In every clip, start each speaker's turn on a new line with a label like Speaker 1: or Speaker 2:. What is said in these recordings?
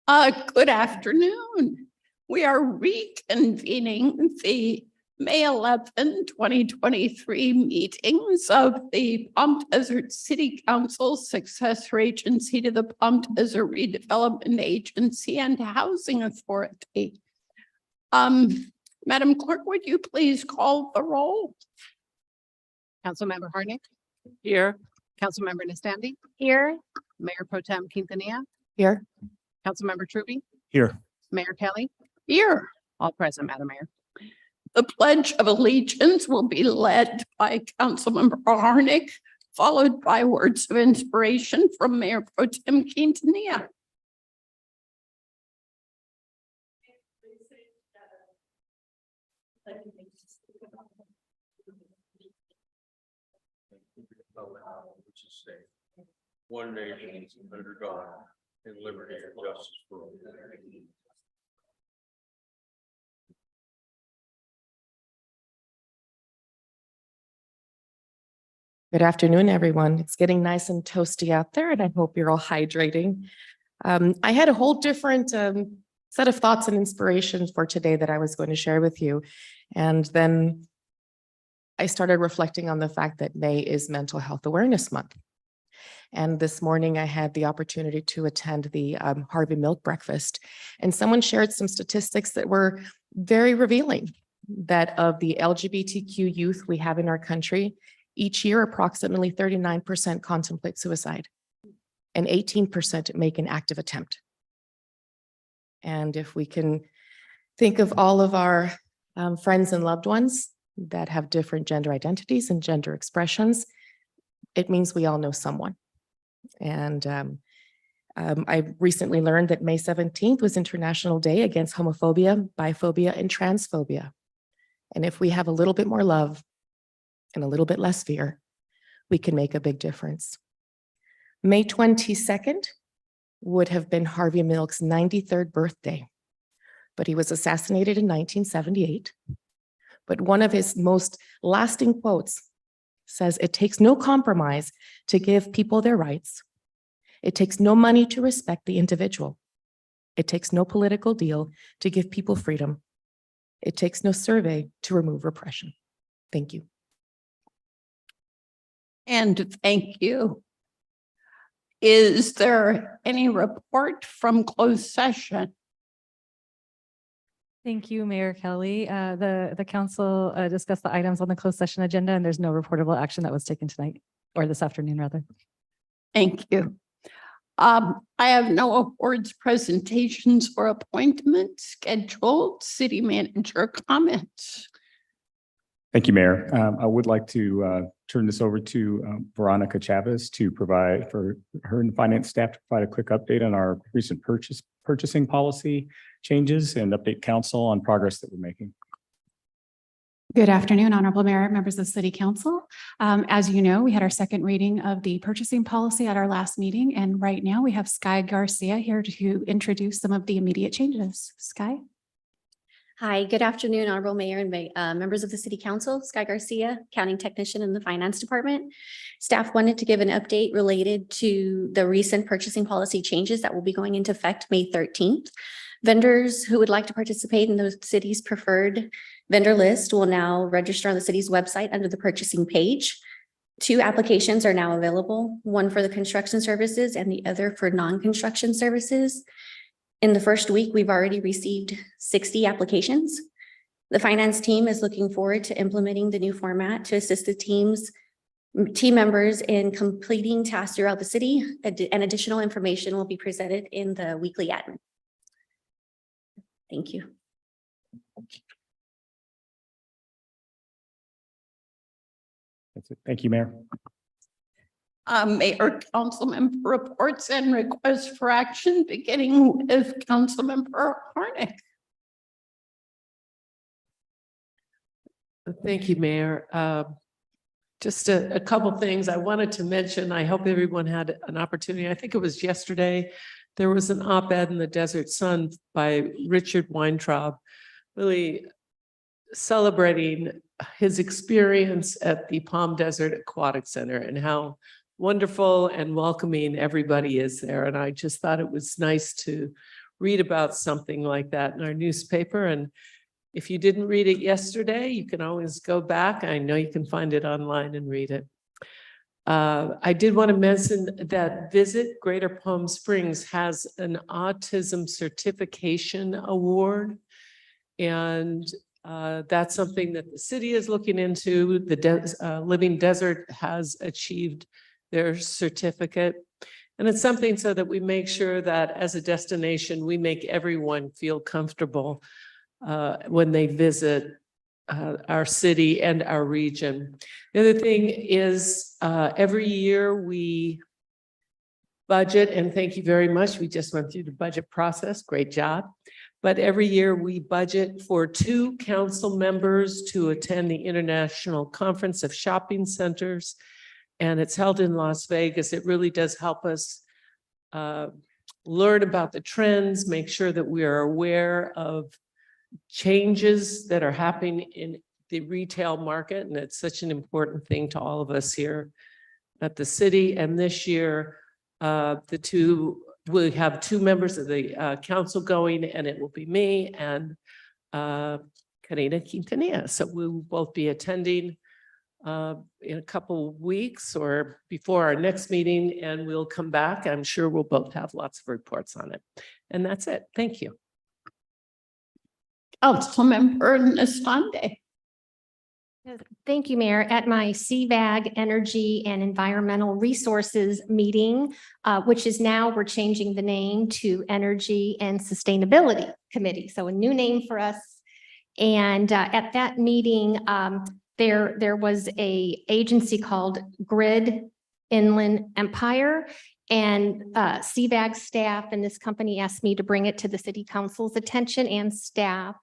Speaker 1: Good afternoon. We are reconvening the May 11, 2023 meetings of the Palm Desert City Council Successor Agency to the Palm Desert Redevelopment Agency and Housing Authority. Madam Clerk, would you please call the roll?
Speaker 2: Councilmember Harnick,
Speaker 3: Here.
Speaker 2: Councilmember Nastandi,
Speaker 4: Here.
Speaker 2: Mayor Pro Tem Quintanilla,
Speaker 4: Here.
Speaker 2: Councilmember Truby,
Speaker 3: Here.
Speaker 2: Mayor Kelly,
Speaker 1: Here.
Speaker 2: all present, Madam Mayor.
Speaker 1: The Pledge of Allegiance will be led by Councilmember Harnick, followed by words of inspiration from Mayor Pro Tem Quintanilla.
Speaker 5: Which is safe. One nation under God, and liberty and justice for all.
Speaker 4: Good afternoon, everyone. It's getting nice and toasty out there, and I hope you're all hydrating. I had a whole different set of thoughts and inspirations for today that I was going to share with you. And then I started reflecting on the fact that May is Mental Health Awareness Month. And this morning I had the opportunity to attend the Harvey Milk Breakfast, and someone shared some statistics that were very revealing, that of the LGBTQ youth we have in our country, each year approximately 39% contemplate suicide and 18% make an active attempt. And if we can think of all of our friends and loved ones that have different gender identities and gender expressions, it means we all know someone. And I recently learned that May 17th was International Day Against Homophobia, Biphobia, and Transphobia. And if we have a little bit more love and a little bit less fear, we can make a big difference. May 22nd would have been Harvey Milk's 93rd birthday, but he was assassinated in 1978. But one of his most lasting quotes says, "It takes no compromise to give people their rights. It takes no money to respect the individual. It takes no political deal to give people freedom. It takes no survey to remove repression." Thank you.
Speaker 1: And thank you. Is there any report from closed session?
Speaker 6: Thank you, Mayor Kelly. The council discussed the items on the closed session agenda, and there's no reportable action that was taken tonight, or this afternoon, rather.
Speaker 1: Thank you. I have no awards, presentations, or appointments scheduled. City manager comments.
Speaker 3: Thank you, Mayor. I would like to turn this over to Veronica Chavez to provide for her and finance staff to provide a quick update on our recent purchasing policy changes and update council on progress that we're making.
Speaker 7: Good afternoon, Honorable Mayor, members of City Council. As you know, we had our second reading of the purchasing policy at our last meeting, and right now we have Sky Garcia here to introduce some of the immediate changes. Sky?
Speaker 8: Hi, good afternoon, Honorable Mayor and members of the City Council. Sky Garcia, Accounting Technician in the Finance Department. Staff wanted to give an update related to the recent purchasing policy changes that will be going into effect May 13th. Vendors who would like to participate in the city's preferred vendor list will now register on the city's website under the purchasing page. 2 applications are now available, one for the construction services and the other for non-construction services. In the first week, we've already received 60 applications. The finance team is looking forward to implementing the new format to assist the team members in completing tasks throughout the city, and additional information will be presented in the weekly admin. Thank you.
Speaker 3: That's it. Thank you, Mayor.
Speaker 1: Mayor, council member reports and requests for action, beginning with council member Harnick.
Speaker 9: Thank you, Mayor. Just a couple things I wanted to mention. I hope everyone had an opportunity. I think it was yesterday. There was an op-ed in the Desert Sun by Richard Weintraub, really celebrating his experience at the Palm Desert Aquatic Center and how wonderful and welcoming everybody is there. And I just thought it was nice to read about something like that in our newspaper. And if you didn't read it yesterday, you can always go back. I know you can find it online and read it. I did want to mention that Visit Greater Palm Springs has an autism certification award. And that's something that the city is looking into. The Living Desert has achieved their certificate. And it's something so that we make sure that as a destination, we make everyone feel comfortable when they visit our city and our region. The other thing is every year we budget, and thank you very much. We just went through the budget process. Great job. But every year we budget for 2 council members to attend the International Conference of Shopping Centers. And it's held in Las Vegas. It really does help us learn about the trends, make sure that we are aware of changes that are happening in the retail market. And it's such an important thing to all of us here at the city. And this year, we have 2 members of the council going, and it will be me and Karina Quintanilla. So we will both be attending in a couple of weeks or before our next meeting, and we'll come back. I'm sure we'll both have lots of reports on it. And that's it. Thank you.
Speaker 1: Councilmember Nasande.
Speaker 10: Thank you, Mayor. At my CVAG Energy and Environmental Resources meeting, which is now we're changing the name to Energy and Sustainability Committee. So a new name for us. And at that meeting, there was a agency called Grid Inland Empire. And CVAG staff and this company asked me to bring it to the city council's attention and staff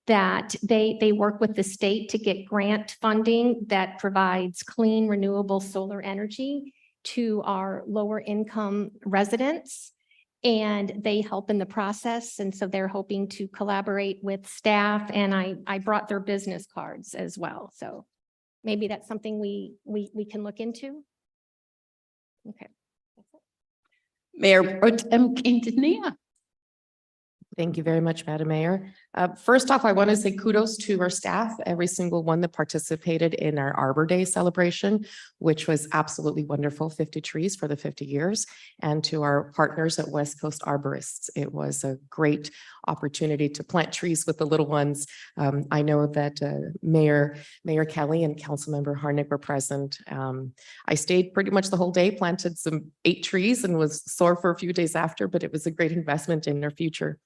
Speaker 10: that they work with the state to get grant funding that provides clean, renewable solar energy to our lower income residents. And they help in the process. And so they're hoping to collaborate with staff. And I brought their business cards as well. So maybe that's something we can look into. Okay.
Speaker 1: Mayor Pro Tem Quintanilla.
Speaker 4: Thank you very much, Madam Mayor. First off, I want to say kudos to our staff, every single one that participated in our Arbor Day celebration, which was absolutely wonderful, 50 trees for the 50 years, and to our partners at West Coast Arborists. It was a great opportunity to plant trees with the little ones. I know that Mayor Kelly and Councilmember Harnick were present. I stayed pretty much the whole day, planted some 8 trees and was sore for a few days after, but it was a great investment in their future.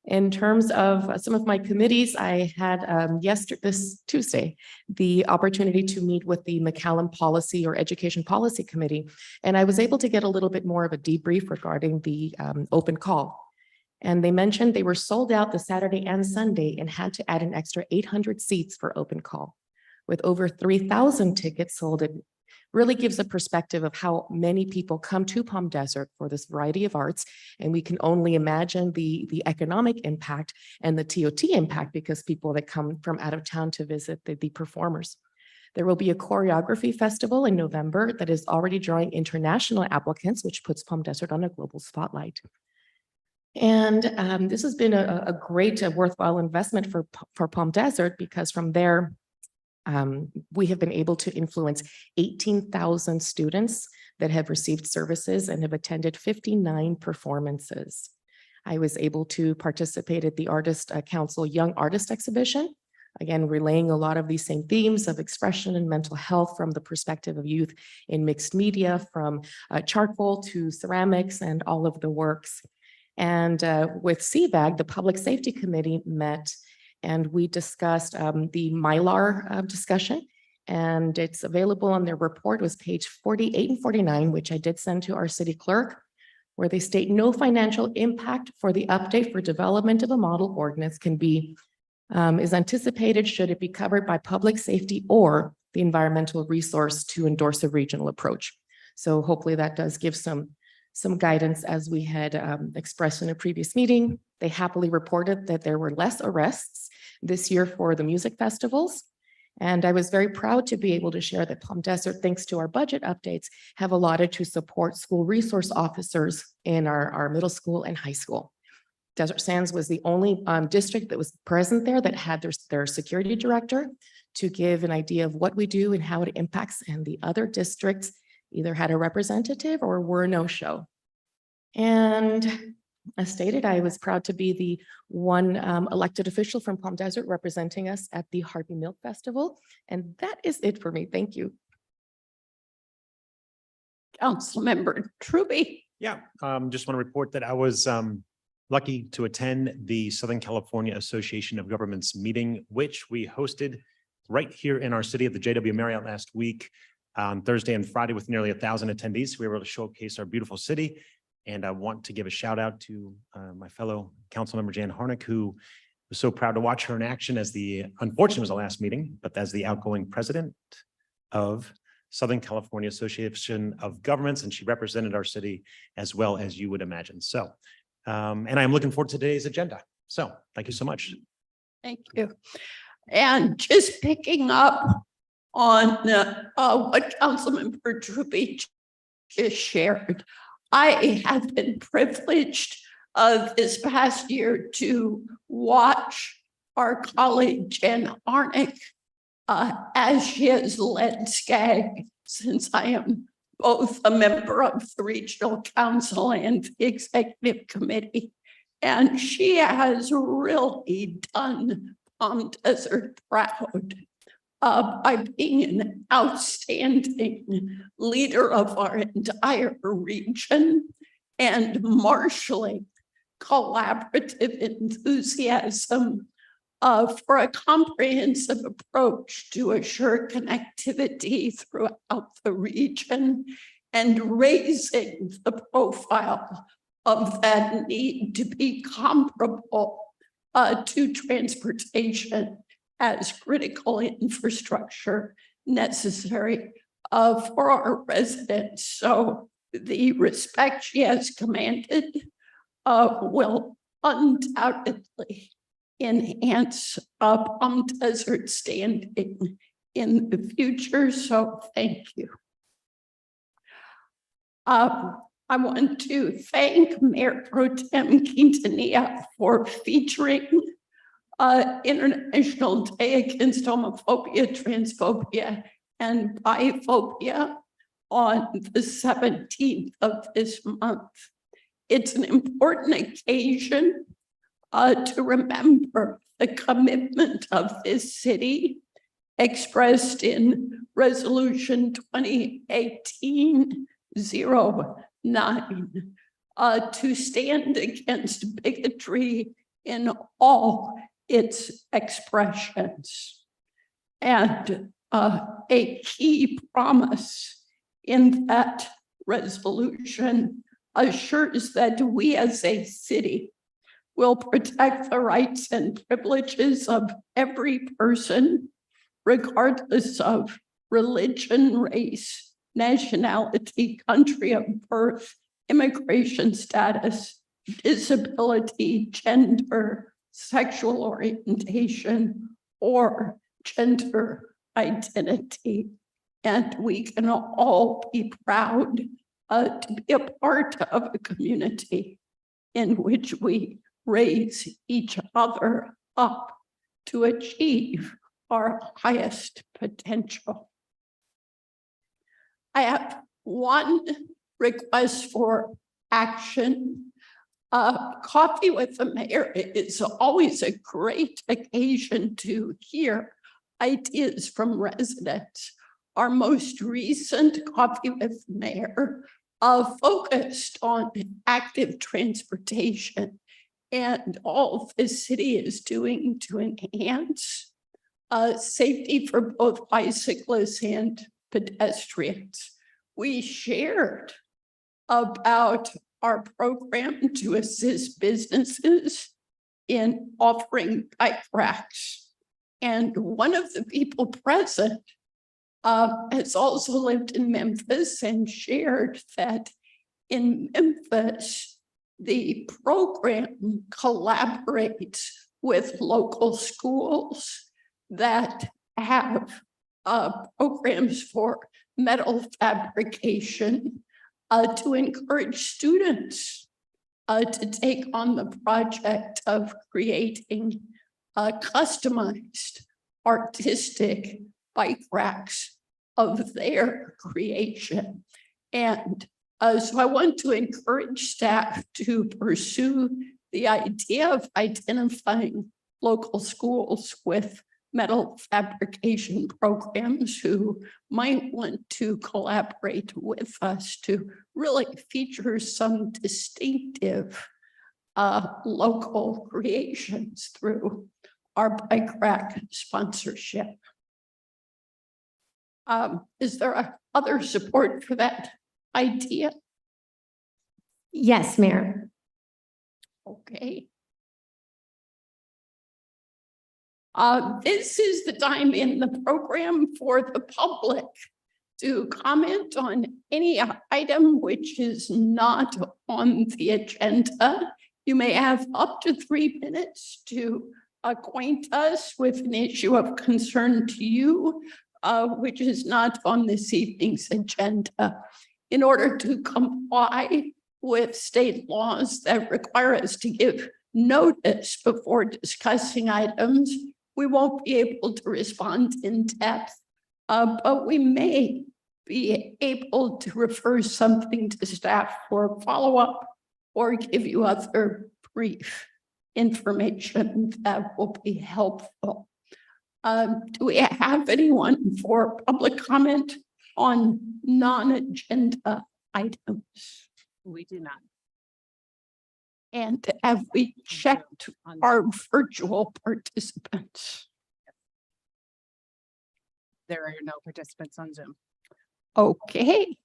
Speaker 4: In terms of some of my committees, I had this Tuesday, the opportunity to meet with the McCallum Policy or Education Policy Committee, and I was able to get a little bit more of a debrief regarding the open call. And they mentioned they were sold out the Saturday and Sunday and had to add an extra 800 seats for open call. With over 3,000 tickets sold, it really gives a perspective of how many people come to Palm Desert for this variety of arts. And we can only imagine the economic impact and the TOT impact because people that come from out of town to visit the performers. There will be a choreography festival in November that is already drawing international applicants, which puts Palm Desert on a global spotlight. And this has been a great, worthwhile investment for Palm Desert because from there, we have been able to influence 18,000 students that have received services and have attended 59 performances. I was able to participate at the Artist Council Young Artist Exhibition, again, relaying a lot of these same themes of expression and mental health from the perspective of youth in mixed media, from charcoal to ceramics and all of the works. And with CVAG, the Public Safety Committee met and we discussed the Mylar discussion, and it's available on their report. It was page 48 and 49, which I did send to our city clerk, where they state no financial impact for the update for development of a model ordinance can be is anticipated should it be covered by public safety or the environmental resource to endorse a regional approach. So hopefully that does give some guidance as we had expressed in a previous meeting. They happily reported that there were less arrests this year for the music festivals. And I was very proud to be able to share that Palm Desert, thanks to our budget updates, have allotted to support school resource officers in our middle school and high school. Desert Sands was the only district that was present there that had their security director to give an idea of what we do and how it impacts, and the other districts either had a representative or were no-show. And as stated, I was proud to be the one elected official from Palm Desert representing us at the Harvey Milk Festival. And that is it for me. Thank you.
Speaker 1: Councilmember Truby.
Speaker 11: Yeah, just want to report that I was lucky to attend the Southern California Association of Governments meeting, which we hosted right here in our city at the JW Marriott last week, Thursday and Friday, with nearly 1,000 attendees. We were able to showcase our beautiful city. And I want to give a shout out to my fellow Councilmember Jan Harnick, who was so proud to watch her in action as unfortunately it was the last meeting, but as the outgoing president of Southern California Association of Governments, and she represented our city as well as you would imagine. So, and I'm looking forward to today's agenda. So thank you so much.
Speaker 1: Thank you. And just picking up on what Councilmember Truby just shared, I have been privileged this past year to watch our colleague Jan Harnick as she has led SCAG since I am both a member of the Regional Council and the Executive Committee. And she has really done Palm Desert proud by being an outstanding leader of our entire region and marshaling collaborative enthusiasm for a comprehensive approach to assure connectivity throughout the region and raising the profile of that need to be comparable to transportation as critical infrastructure necessary for our residents. So the respect she has commanded will undoubtedly enhance Palm Desert standing in the future. So thank you. I want to thank Mayor Pro Tem Quintanilla for featuring International Day Against Homophobia, Transphobia, and Biphobia on the 17th of this month. It's an important occasion to remember the commitment of this city expressed in Resolution 2018-09 to stand against bigotry in all its expressions. And a key promise in that resolution assures that we as a city will protect the rights and privileges of every person, regardless of religion, race, nationality, country of birth, immigration status, disability, gender, sexual orientation, or gender identity. And we can all be proud to be a part of a community in which we raise each other up to achieve our highest potential. I have one request for action. Coffee with the mayor is always a great occasion to hear ideas from residents. Our most recent Coffee with the Mayor focused on active transportation and all the city is doing to enhance safety for both bicyclists and pedestrians. We shared about our program to assist businesses in offering bike racks. And one of the people present has also lived in Memphis and shared that in Memphis, the program collaborates with local schools that have programs for metal fabrication to encourage students to take on the project of creating customized artistic bike racks of their creation. And so I want to encourage staff to pursue the idea of identifying local schools with metal fabrication programs who might want to collaborate with us to really feature some distinctive local creations through our bike rack sponsorship. Is there other support for that idea?
Speaker 10: Yes, Mayor.
Speaker 1: Okay. This is the time in the program for the public to comment on any item which is not on the agenda. You may have up to 3 minutes to acquaint us with an issue of concern to you, which is not on this evening's agenda. In order to comply with state laws that require us to give notice before discussing items, we won't be able to respond in depth, but we may be able to refer something to staff for follow-up or give you other brief information that will be helpful. Do we have anyone for public comment on non-agenda items?
Speaker 2: We do not.
Speaker 1: And have we checked our virtual participants?
Speaker 2: There are no participants on Zoom.
Speaker 1: Okay.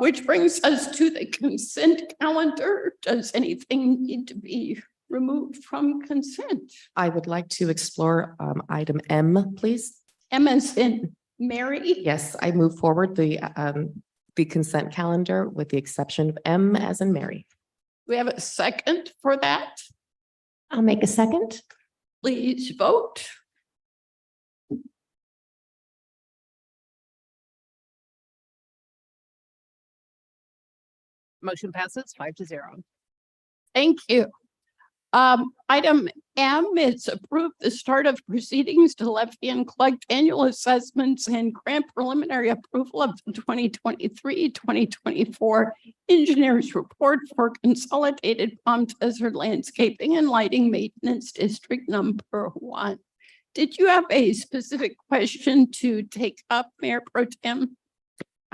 Speaker 1: Which brings us to the consent calendar. Does anything need to be removed from consent?
Speaker 4: I would like to explore item M, please.
Speaker 1: M as in Mary?
Speaker 4: Yes, I move forward the consent calendar with the exception of M as in Mary.
Speaker 1: We have a second for that.
Speaker 10: I'll make a second.
Speaker 1: Please vote.
Speaker 2: Motion passes 5-0.
Speaker 1: Thank you. Item M is approve the start of proceedings to levy and collect annual assessments and grant preliminary approval of the 2023-2024 engineers report for Consolidated Palm Desert Landscaping and Lighting Maintenance District number 1. Did you have a specific question to take up, Mayor Pro Tem?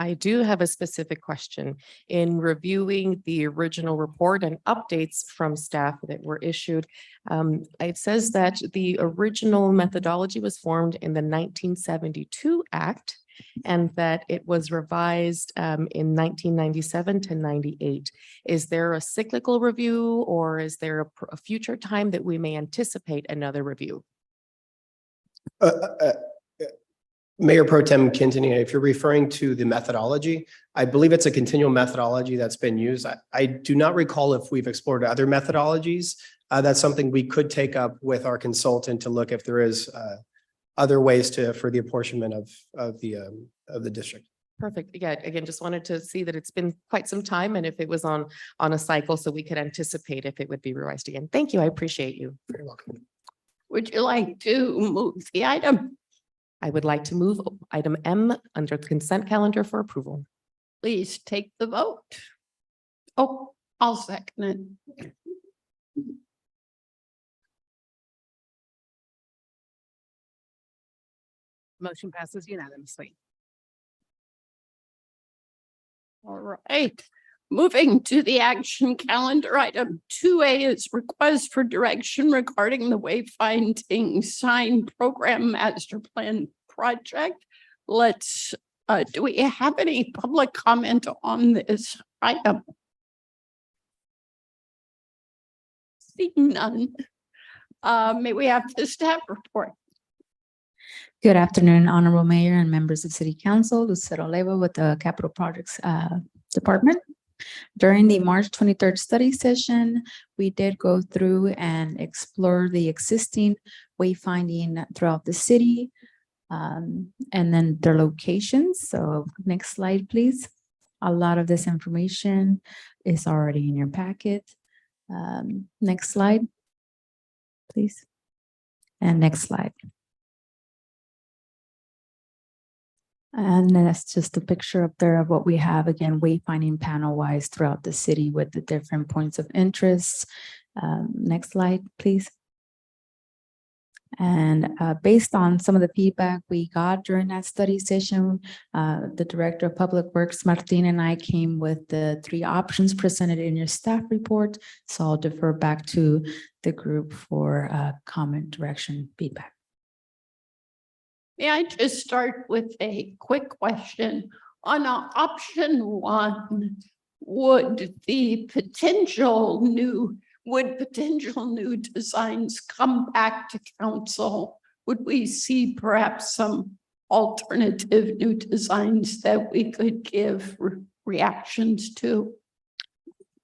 Speaker 4: I do have a specific question. In reviewing the original report and updates from staff that were issued, it says that the original methodology was formed in the 1972 Act and that it was revised in 1997 to 98. Is there a cyclical review or is there a future time that we may anticipate another review?
Speaker 12: Mayor Pro Tem Quintanilla, if you're referring to the methodology, I believe it's a continual methodology that's been used. I do not recall if we've explored other methodologies. That's something we could take up with our consultant to look if there is other ways for the apportionment of the district.
Speaker 4: Perfect. Yeah, again, just wanted to see that it's been quite some time and if it was on a cycle so we could anticipate if it would be revised again. Thank you. I appreciate you.
Speaker 12: Very welcome.
Speaker 1: Would you like to move the item?
Speaker 4: I would like to move item M under the consent calendar for approval.
Speaker 1: Please take the vote. Oh, I'll second it.
Speaker 2: Motion passes unanimously.
Speaker 1: All right. Moving to the action calendar, item 2A is request for direction regarding the wayfinding sign program master plan project. Let's, do we have any public comment on this item? Seeing none. May we have the staff report?
Speaker 13: Good afternoon, Honorable Mayor and members of City Council. Lucero Leyva with the Capital Projects Department. During the March 23rd study session, we did go through and explore the existing wayfinding throughout the city and then their locations. So next slide, please. A lot of this information is already in your packet. Next slide, please. And next slide. And that's just a picture up there of what we have, again, wayfinding panel wise throughout the city with the different points of interest. Next slide, please. And based on some of the feedback we got during that study session, the Director of Public Works, Martin, and I came with the 3 options presented in your staff report. So I'll defer back to the group for comment, direction, feedback.
Speaker 1: May I just start with a quick question? On option 1, would potential new designs come back to council? Would we see perhaps some alternative new designs that we could give reactions to?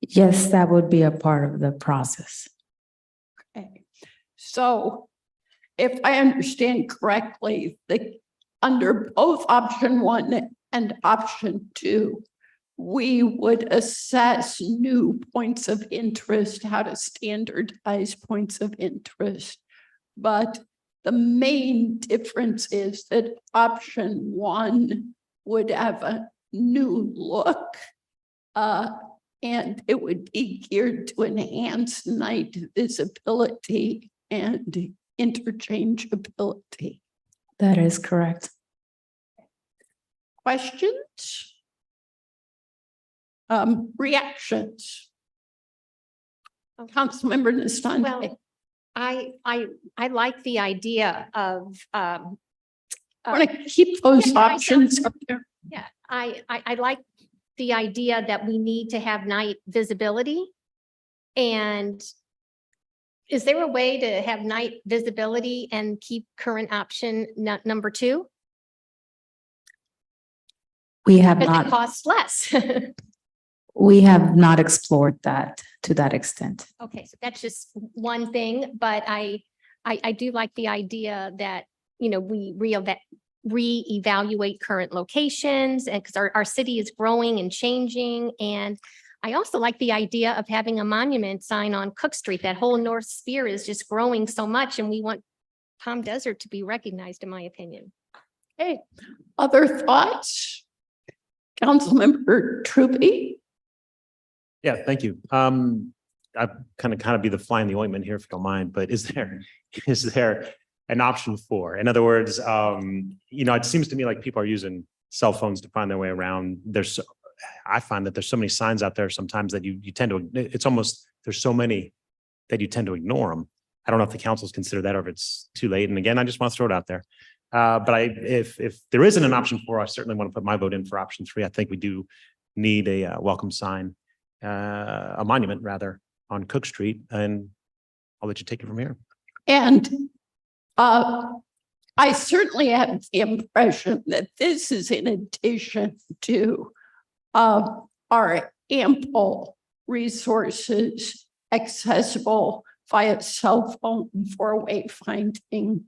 Speaker 13: Yes, that would be a part of the process.
Speaker 1: Okay. So if I understand correctly, under both option 1 and option 2, we would assess new points of interest, how to standardize points of interest. But the main difference is that option 1 would have a new look, and it would be geared to enhance night visibility and interchangeability.
Speaker 13: That is correct.
Speaker 1: Questions? Reactions? Councilmember Nastande.
Speaker 10: Well, I like the idea of,
Speaker 1: Want to keep those
Speaker 10: yeah, I
Speaker 1: options up there?
Speaker 10: yeah, I like the idea that we need to have night visibility. And is there a way to have night visibility and keep current option number 2?
Speaker 13: We have
Speaker 10: Because it
Speaker 13: not,
Speaker 10: costs less.
Speaker 13: we have not explored that to that extent.
Speaker 10: Okay, so that's just one thing, but I do like the idea that, you know, we reevaluate current locations, and because our city is growing and changing. And I also like the idea of having a monument sign on Cook Street. That whole North Sphere is just growing so much, and we want Palm Desert to be recognized, in my opinion.
Speaker 1: Okay, other thoughts? Councilmember Truby?
Speaker 11: Yeah, thank you. I kind of be the fly in the ointment here, if you don't mind, but is there an option 4? In other words, you know, it seems to me like people are using cell phones to find their way around. I find that there's so many signs out there sometimes that you tend to, it's almost, there's so many that you tend to ignore them. I don't know if the council's consider that or if it's too late. And again, I just want to throw it out there. But if there isn't an option 4, I certainly want to put my vote in for option 3. I think we do need a welcome sign, a monument rather, on Cook Street, and I'll let you take it from here.
Speaker 1: And I certainly have the impression that this is in addition to our ample resources accessible via cell phone for wayfinding.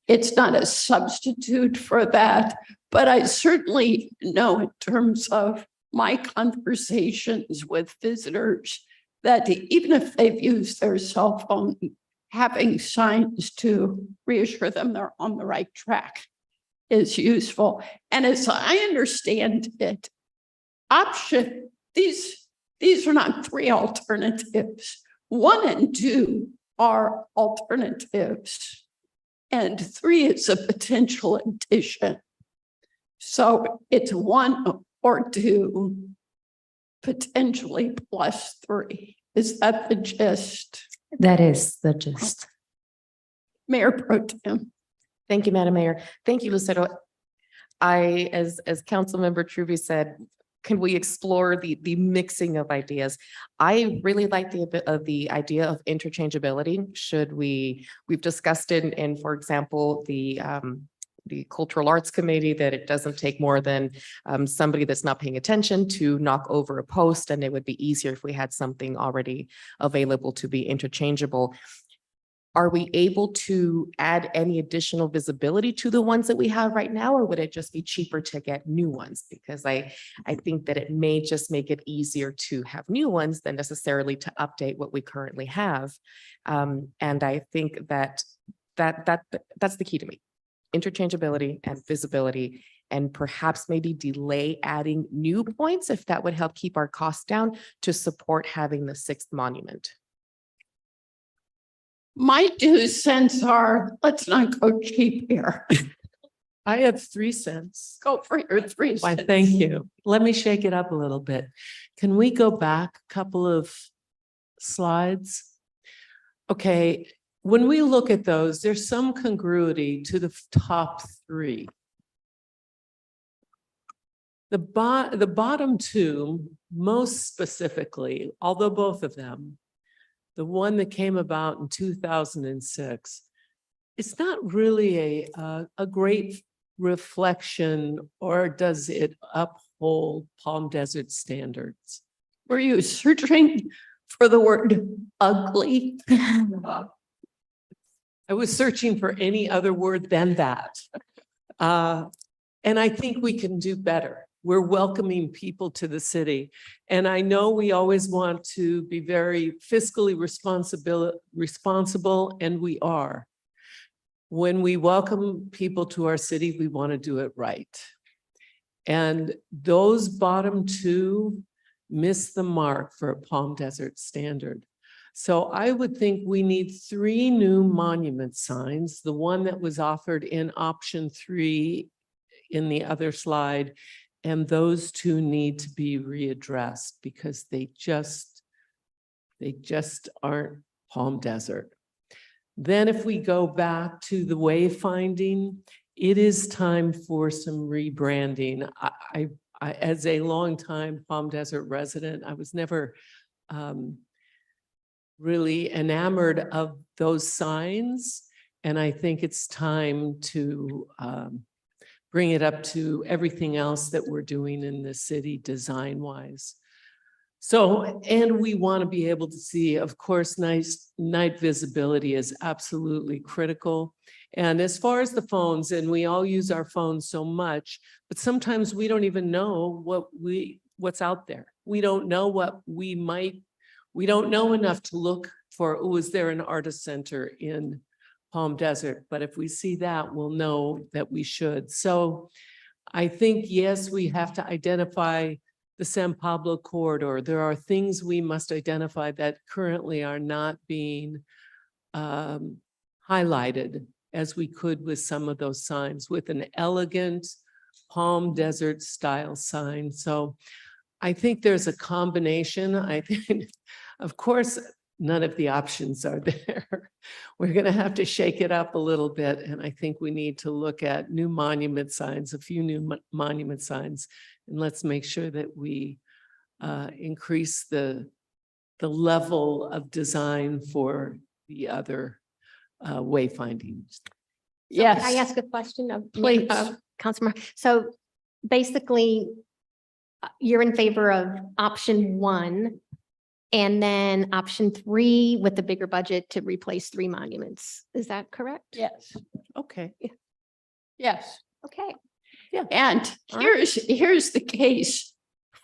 Speaker 1: It's not a substitute for that, but I certainly know in terms of my conversations with visitors that even if they've used their cell phone, having signs to reassure them they're on the right track is useful. And as I understand it, these are not 3 alternatives. 1 and 2 are alternatives, and 3 is a potential addition. So it's 1 or 2, potentially plus 3. Is that the gist?
Speaker 13: That is the gist.
Speaker 1: Mayor Pro Tem.
Speaker 4: Thank you, Madam Mayor. Thank you, Lucero. As Councilmember Truby said, can we explore the mixing of ideas? I really like the idea of interchangeability. We've discussed it in, for example, the Cultural Arts Committee, that it doesn't take more than somebody that's not paying attention to knock over a post, and it would be easier if we had something already available to be interchangeable. are we able to add any additional visibility to the ones that we have right now, or would it just be cheaper to get new ones? Because I think that it may just make it easier to have new ones than necessarily to update what we currently have. And I think that's the key to me. Interchangeability and visibility, and perhaps maybe delay adding new points if that would help keep our costs down to support having the 6th monument.
Speaker 1: My 2 cents are, let's not go cheap here.
Speaker 9: I have 3 cents.
Speaker 1: Go for your 3
Speaker 9: Why,
Speaker 1: cents.
Speaker 9: thank you. Let me shake it up a little bit. Can we go back a couple of slides? Okay, when we look at those, there's some congruity to the top 3. The bottom 2, most specifically, although both of them, the one that came about in 2006, it's not really a great reflection, or does it uphold Palm Desert standards?
Speaker 1: Were you searching for the word ugly?
Speaker 9: I was searching for any other word than that. And I think we can do better. We're welcoming people to the city. And I know we always want to be very fiscally responsible, and we are. When we welcome people to our city, we want to do it right. And those bottom 2 miss the mark for a Palm Desert standard. So I would think we need 3 new monument signs. The one that was offered in option 3 in the other slide, and those 2 need to be readdressed because they just aren't Palm Desert. Then if we go back to the wayfinding, it is time for some rebranding. I as a longtime Palm Desert resident, I was never really enamored of those signs. And I think it's time to bring it up to everything else that we're doing in the city design-wise. So, and we want to be able to see, of course, night visibility is absolutely critical. And as far as the phones, and we all use our phones so much, but sometimes we don't even know what's out there. We don't know what we don't know enough to look for, oh, is there an artist center in Palm Desert? But if we see that, we'll know that we should. So I think, yes, we have to identify the San Pablo corridor. There are things we must identify that currently are not being highlighted as we could with some of those signs, with an elegant Palm Desert style sign. So I think there's a combination. I think, of course, none of the options are there. We're going to have to shake it up a little bit. And I think we need to look at new monument signs, a few new monument signs, and let's make sure that we increase the level of design for the other wayfinding.
Speaker 1: Yes.
Speaker 10: Can I ask a question of
Speaker 1: Please.
Speaker 10: Councilor? So basically, you're in favor of option 1, and then option 3 with the bigger budget to replace 3 monuments. Is that correct?
Speaker 1: Yes.
Speaker 9: Okay.
Speaker 1: Yes.
Speaker 10: Okay.
Speaker 1: And here's the case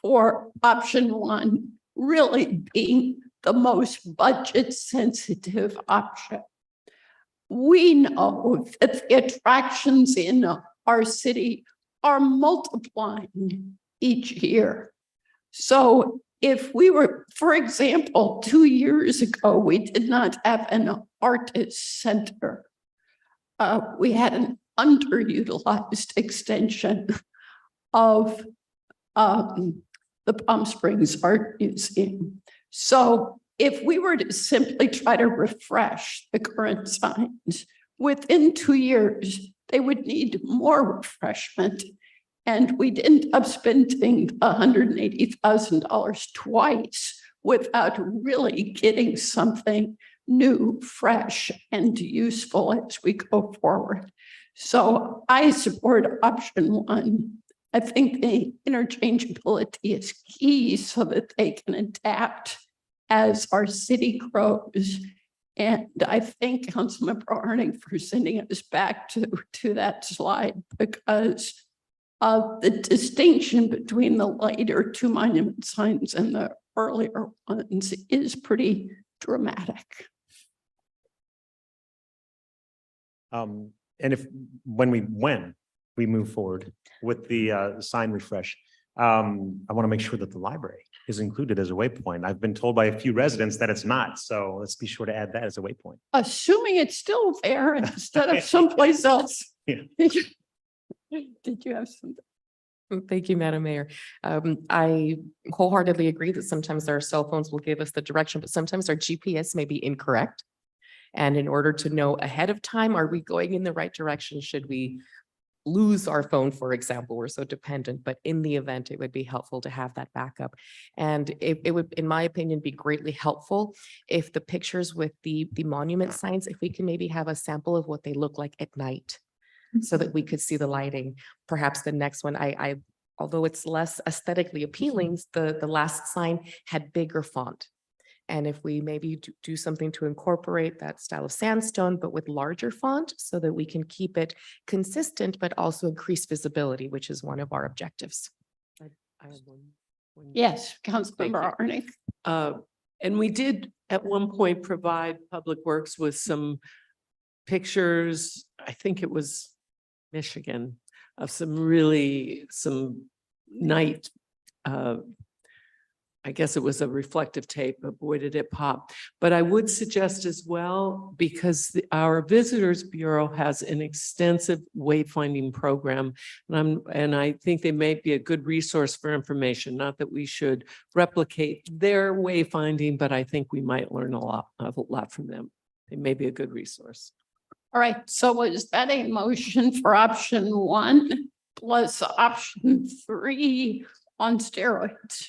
Speaker 1: for option 1 really being the most budget sensitive option. We know that the attractions in our city are multiplying each year. So if we were, for example, 2 years ago, we did not have an artist center. We had an underutilized extension of the Palm Springs Art Museum. So if we were to simply try to refresh the current signs, within 2 years, they would need more refreshment. And we'd end up spending $180,000 twice without really getting something new, fresh, and useful as we go forward. So I support option 1. I think the interchangeability is key so that they can adapt as our city grows. And I thank Councilmember Arning for sending us back to that slide because of the distinction between the later two monument signs and the earlier ones is pretty dramatic.
Speaker 11: And when we move forward with the sign refresh, I want to make sure that the library is included as a waypoint. I've been told by a few residents that it's not, so let's be sure to add that as a waypoint.
Speaker 1: Assuming it's still there instead of someplace else.
Speaker 11: Yeah.
Speaker 1: Did you have something?
Speaker 4: Thank you, Madam Mayor. I wholeheartedly agree that sometimes our cell phones will give us the direction, but sometimes our GPS may be incorrect. And in order to know ahead of time, are we going in the right direction? Should we lose our phone, for example? We're so dependent, but in the event, it would be helpful to have that backup. And it would, in my opinion, be greatly helpful if the pictures with the monument signs, if we can maybe have a sample of what they look like at night so that we could see the lighting. Perhaps the next one, I although it's less aesthetically appealing, the last sign had bigger font. And if we maybe do something to incorporate that style of sandstone, but with larger font so that we can keep it consistent, but also increase visibility, which is one of our objectives. I have one.
Speaker 1: Yes, Councilmember Arning.
Speaker 9: And we did at one point provide Public Works with some pictures, I think it was Michigan, of some night, I guess it was a reflective tape, but boy, did it pop. But I would suggest as well, because our Visitors Bureau has an extensive wayfinding program, and I think they may be a good resource for information. Not that we should replicate their wayfinding, but I think we might learn a lot from them. They may be a good resource.
Speaker 1: All right, so is that a motion for option 1 plus option 3 on steroids?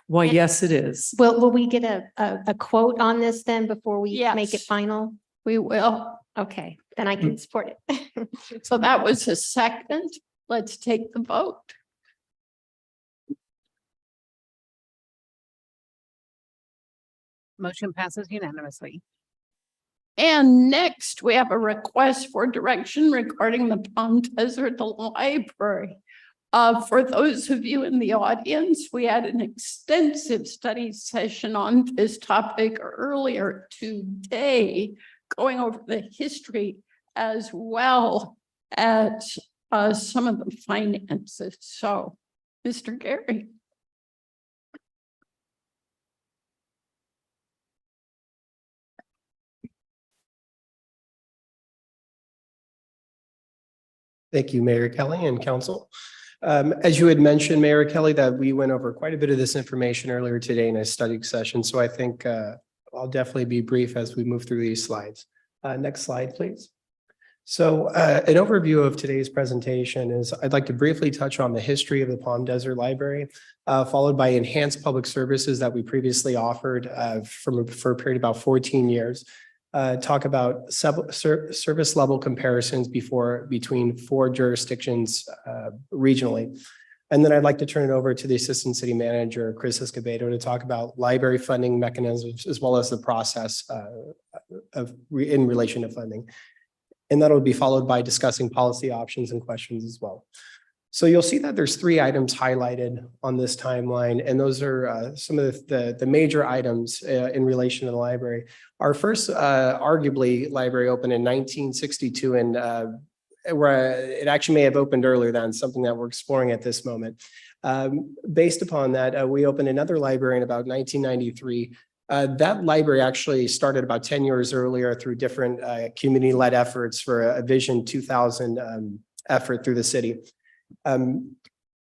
Speaker 9: Why, yes, it is.
Speaker 10: Will we get a quote on this then before we make it
Speaker 1: Yes.
Speaker 10: final?
Speaker 1: We will.
Speaker 10: Okay, then I can support it.
Speaker 1: So that was a second. Let's take the vote.
Speaker 2: Motion passes unanimously.
Speaker 1: And next, we have a request for direction regarding the Palm Desert Library. For those of you in the audience, we had an extensive study session on this topic earlier today, going over the history as well as some of the finances. So, Mr. Gary.
Speaker 12: Thank you, Mayor Kelly and Council. As you had mentioned, Mayor Kelly, that we went over quite a bit of this information earlier today in a study session. So I think I'll definitely be brief as we move through these slides. Next slide, please. So an overview of today's presentation is I'd like to briefly touch on the history of the Palm Desert Library, followed by enhanced public services that we previously offered for a period of about 14 years. Talk about service level comparisons between 4 jurisdictions regionally. And then I'd like to turn it over to the Assistant City Manager, Chris Escobedo, to talk about library funding mechanisms as well as the process in relation to funding. And that'll be followed by discussing policy options and questions as well. So you'll see that there's 3 items highlighted on this timeline, and those are some of the major items in relation to the library. Our first, arguably, library opened in 1962, and where it actually may have opened earlier than something that we're exploring at this moment. Based upon that, we opened another library in about 1993. That library actually started about 10 years earlier through different community-led efforts for a Vision 2000 effort through the city.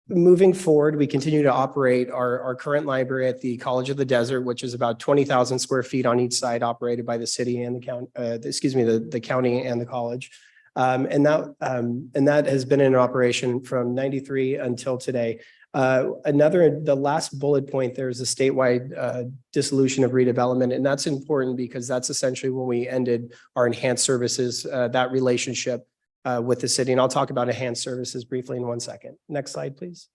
Speaker 12: Moving forward, we continue to operate our current library at the College of the Desert, which is about 20,000 square feet on each side, operated by the city and the county, the county and the college. And that has been in operation from 93 until today. The last bullet point there is a statewide dissolution of redevelopment, and that's important because that's essentially when we ended our enhanced services, that relationship with the city. And I'll talk about enhanced services briefly in 1 second. Next slide, please.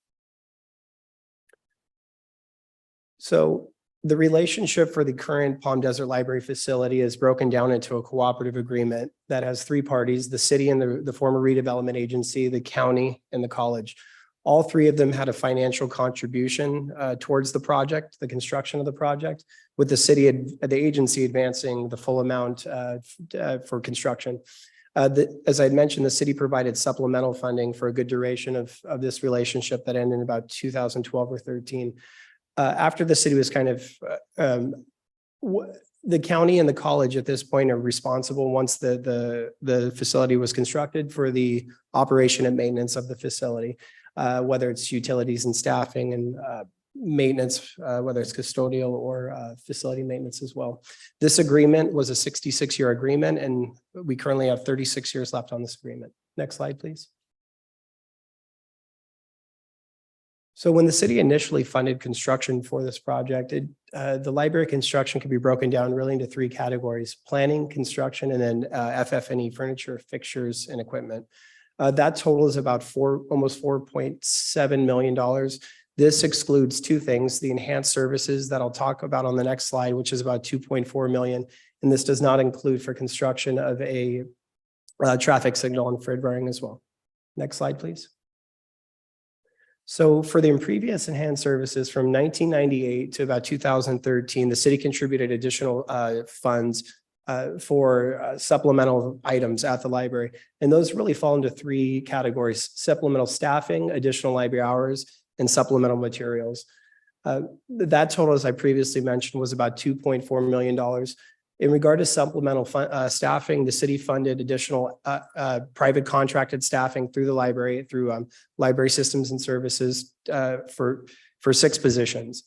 Speaker 12: So The relationship for the current Palm Desert Library facility is broken down into a cooperative agreement that has three parties, the city and the former redevelopment agency, the county, and the college. All three of them had a financial contribution towards the project, the construction of the project, with the the agency advancing the full amount for construction. As I had mentioned, the city provided supplemental funding for a good duration of this relationship that ended in about 2012 or 13. After the city was kind of, the county and the college at this point are responsible once the facility was constructed for the operation and maintenance of the facility, whether it's utilities and staffing and maintenance, whether it's custodial or facility maintenance as well. This agreement was a 66-year agreement, and we currently have 36 years left on this agreement. Next slide, please. So when the city initially funded construction for this project, the library construction could be broken down really into three categories: planning, construction, and then FF&E, furniture, fixtures, and equipment. That total is about almost $4.7 million. This excludes two things: the enhanced services that I'll talk about on the next slide, which is about $2.4 million. And this does not include for construction of a traffic signal on Fred Waring as well. Next slide, please. So for the previous enhanced services from 1998 to about 2013, the city contributed additional funds for supplemental items at the library. And those really fall into three categories: supplemental staffing, additional library hours, and supplemental materials. That total, as I previously mentioned, was about $2.4 million. In regard to supplemental staffing, the city funded additional private contracted staffing through the library, through library systems and services for 6 positions.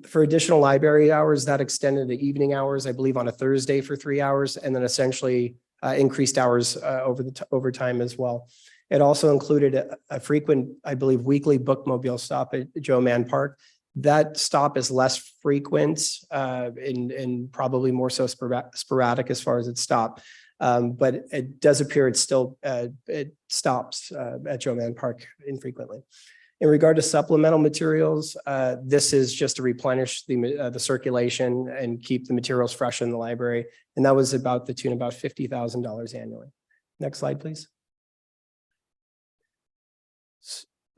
Speaker 12: For additional library hours, that extended the evening hours, I believe on a Thursday for 3 hours, and then essentially increased hours over time as well. It also included a frequent, I believe, weekly bookmobile stop at Joe Mann Park. That stop is less frequent and probably more so sporadic as far as its stop. But it does appear it stops at Joe Mann Park infrequently. In regard to supplemental materials, this is just to replenish the circulation and keep the materials fresh in the library. And that was about the tune of about $50,000 annually. Next slide, please.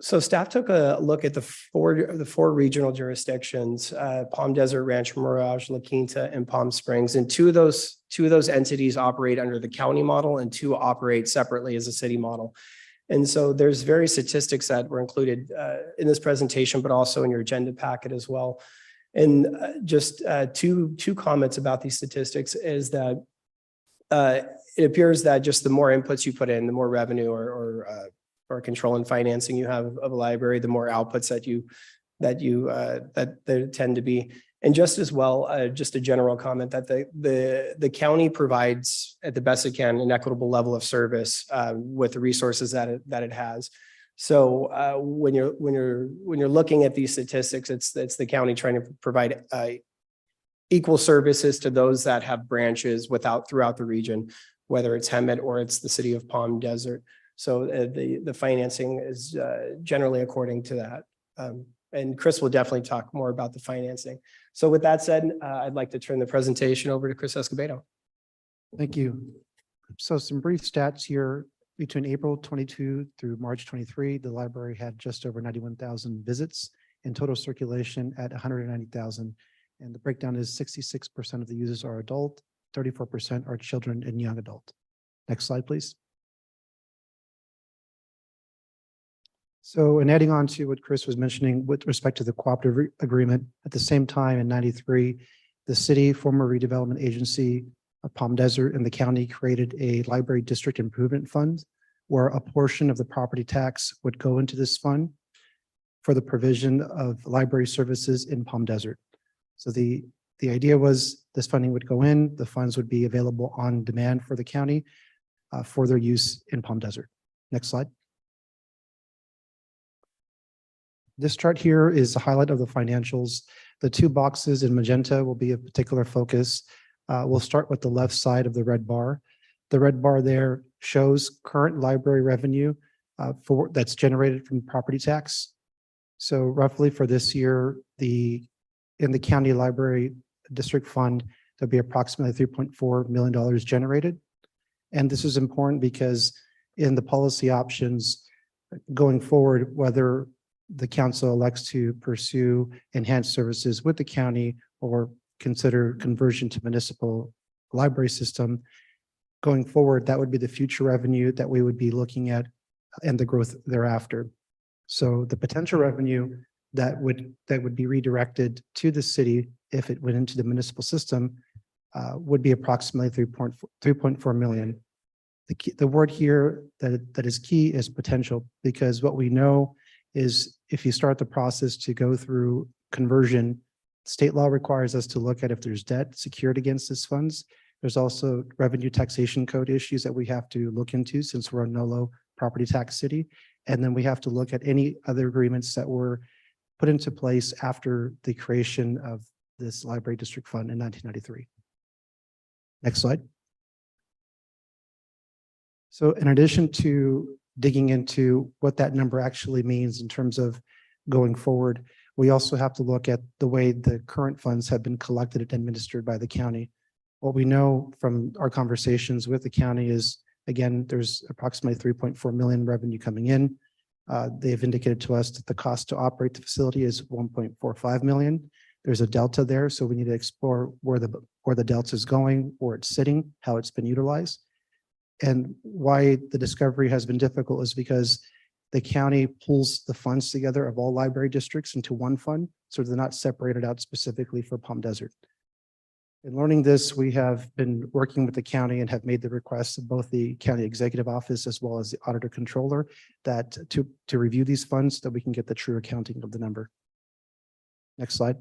Speaker 12: So staff took a look at the four regional jurisdictions, Palm Desert, Rancho Mirage, La Quinta, and Palm Springs. And two of those entities operate under the county model and 2 operate separately as a city model. And so there's various statistics that were included in this presentation, but also in your agenda packet as well. And just two comments about these statistics is that it appears that just the more inputs you put in, the more revenue or control and financing you have of a library, the more outputs that there tend to be. And just as well, just a general comment that the county provides at the best it can an equitable level of service with the resources that it has. So when you're looking at these statistics, it's the county trying to provide equal services to those that have branches throughout the region, whether it's Hemet or it's the city of Palm Desert. So the financing is generally according to that. And Chris will definitely talk more about the financing. So with that said, I'd like to turn the presentation over to Chris Escobedo.
Speaker 14: Thank you. So some brief stats here. Between April 22 through March 23, the library had just over 91,000 visits and total circulation at 190,000. And the breakdown is 66% of the users are adult, 34% are children and young adult. Next slide, please. So, and adding on to what Chris was mentioning with respect to the cooperative agreement, at the same time in 93, the city, former redevelopment agency of Palm Desert, and the county created a library district improvement fund where a portion of the property tax would go into this fund for the provision of library services in Palm Desert. So the idea was this funding would go in, the funds would be available on demand for the county for their use in Palm Desert. Next slide. This chart here is a highlight of the financials. The 2 boxes in magenta will be of particular focus. We'll start with the left side of the red bar. The red bar there shows current library revenue that's generated from property tax. So roughly for this year, the in the county library district fund, there'll be approximately $3.4 million generated. And this is important because in the policy options going forward, whether the council elects to pursue enhanced services with the county or consider conversion to municipal library system, going forward, that would be the future revenue that we would be looking at and the growth thereafter. So the potential revenue that would be redirected to the city if it went into the municipal system would be approximately 3.4 million. The word here that is key is potential, because what we know is if you start the process to go through conversion, state law requires us to look at if there's debt secured against these funds. There's also revenue taxation code issues that we have to look into since we're a no-low property tax city. And then we have to look at any other agreements that were put into place after the creation of this library district fund in 1993. Next slide. So in addition to digging into what that number actually means in terms of going forward, we also have to look at the way the current funds have been collected and administered by the county. What we know from our conversations with the county is, again, there's approximately 3.4 million revenue coming in. They've indicated to us that the cost to operate the facility is 1.45 million. There's a delta there, so we need to explore where the delta is going, where it's sitting, how it's been utilized. And why the discovery has been difficult is because the county pulls the funds together of all library districts into one fund, so they're not separated out specifically for Palm Desert. In learning this, we have been working with the county and have made the request of both the county executive office as well as the auditor controller that to review these funds so that we can get the true accounting of the number. Next slide.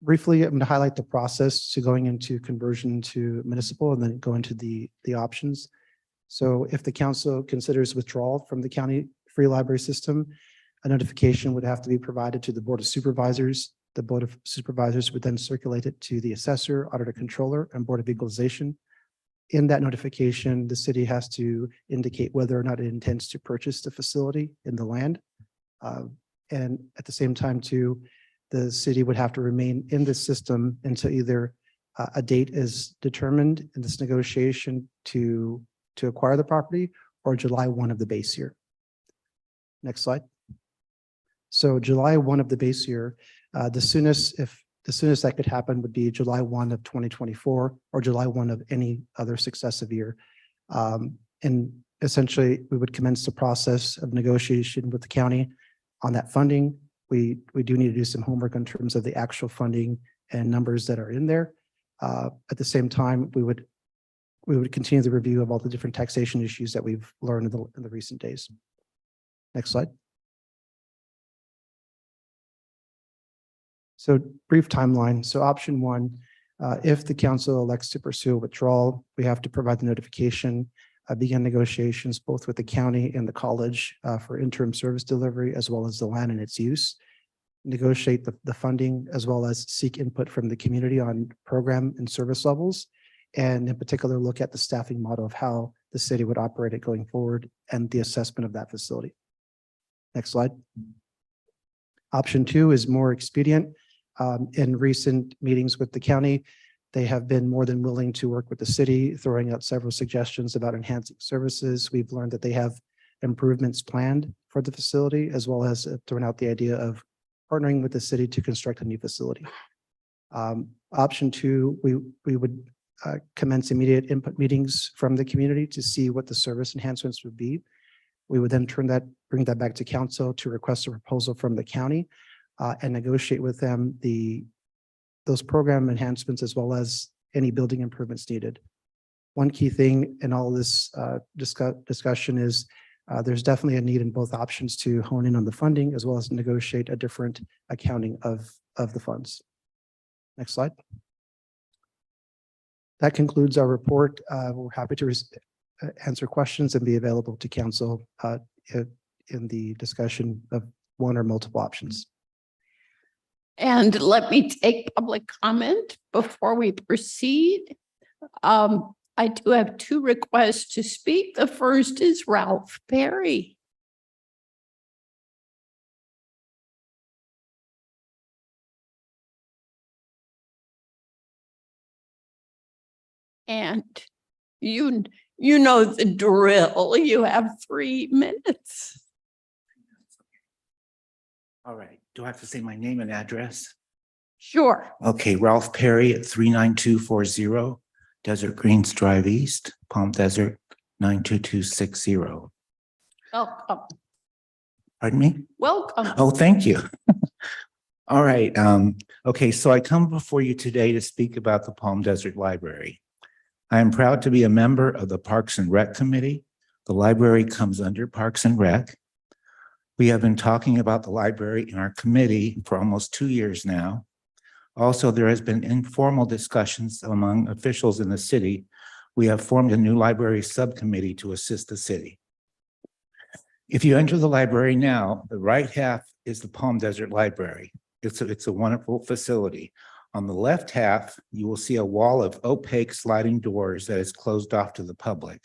Speaker 14: Briefly, I'm going to highlight the process to going into conversion to municipal and then go into the options. So if the council considers withdrawal from the county free library system, a notification would have to be provided to the Board of Supervisors. The Board of Supervisors would then circulate it to the assessor, auditor controller, and Board of Equalization. In that notification, the city has to indicate whether or not it intends to purchase the facility in the land. And at the same time, too, the city would have to remain in the system until either a date is determined in this negotiation to acquire the property or July 1 of the base year. Next slide. So July 1 of the base year, the soonest that could happen would be July 1 of 2024 or July 1 of any other successive year. And essentially, we would commence the process of negotiation with the county on that funding. We do need to do some homework in terms of the actual funding and numbers that are in there. At the same time, we would continue the review of all the different taxation issues that we've learned in the recent days. Next slide. So brief timeline. So option one, if the council elects to pursue a withdrawal, we have to provide the notification, begin negotiations both with the county and the college for interim service delivery, as well as the land and its use, negotiate the funding, as well as seek input from the community on program and service levels, and in particular, look at the staffing model of how the city would operate it going forward and the assessment of that facility. Next slide. Option two is more expedient. In recent meetings with the county, they have been more than willing to work with the city, throwing out several suggestions about enhancing services. We've learned that they have improvements planned for the facility, as well as thrown out the idea of partnering with the city to construct a new facility. Option two, we would commence immediate input meetings from the community to see what the service enhancements would be. We would then bring that back to council to request a proposal from the county and negotiate with them those program enhancements as well as any building improvements needed. One key thing in all this discussion is there's definitely a need in both options to hone in on the funding as well as negotiate a different accounting of the funds. Next slide. That concludes our report. We're happy to answer questions and be available to council in the discussion of one or multiple options.
Speaker 1: And let me take public comment before we proceed. I do have two requests to speak. The first is Ralph Perry. And you know the drill. You have 3 minutes.
Speaker 15: All right. Do I have to say my name and address?
Speaker 1: Sure.
Speaker 15: Okay, Ralph Perry at 39240 Desert Greens Drive East, Palm Desert 92260.
Speaker 1: Welcome.
Speaker 15: Pardon me?
Speaker 1: Welcome.
Speaker 15: Oh, thank you. All right. Okay, so I come before you today to speak about the Palm Desert Library. I am proud to be a member of the Parks and Rec Committee. The library comes under Parks and Rec. We have been talking about the library in our committee for almost 2 years now. Also, there has been informal discussions among officials in the city. We have formed a new library subcommittee to assist the city. If you enter the library now, the right half is the Palm Desert Library. It's a wonderful facility. On the left half, you will see a wall of opaque sliding doors that is closed off to the public.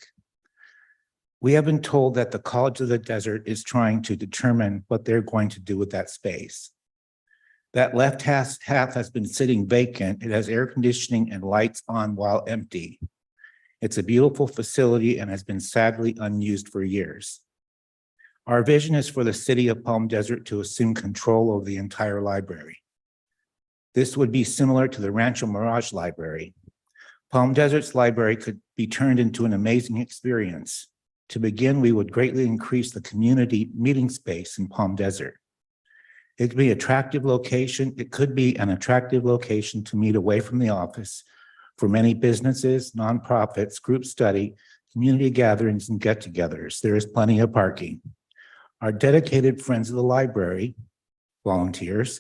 Speaker 15: We have been told that the College of the Desert is trying to determine what they're going to do with that space. That left half has been sitting vacant. It has air conditioning and lights on while empty. It's a beautiful facility and has been sadly unused for years. Our vision is for the city of Palm Desert to assume control over the entire library. This would be similar to the Rancho Mirage Library. Palm Desert's library could be turned into an amazing experience. To begin, we would greatly increase the community meeting space in Palm Desert. It could be an attractive location to meet away from the office for many businesses, nonprofits, group study, community gatherings, and get-togethers. There is plenty of parking. Our dedicated friends of the library, volunteers,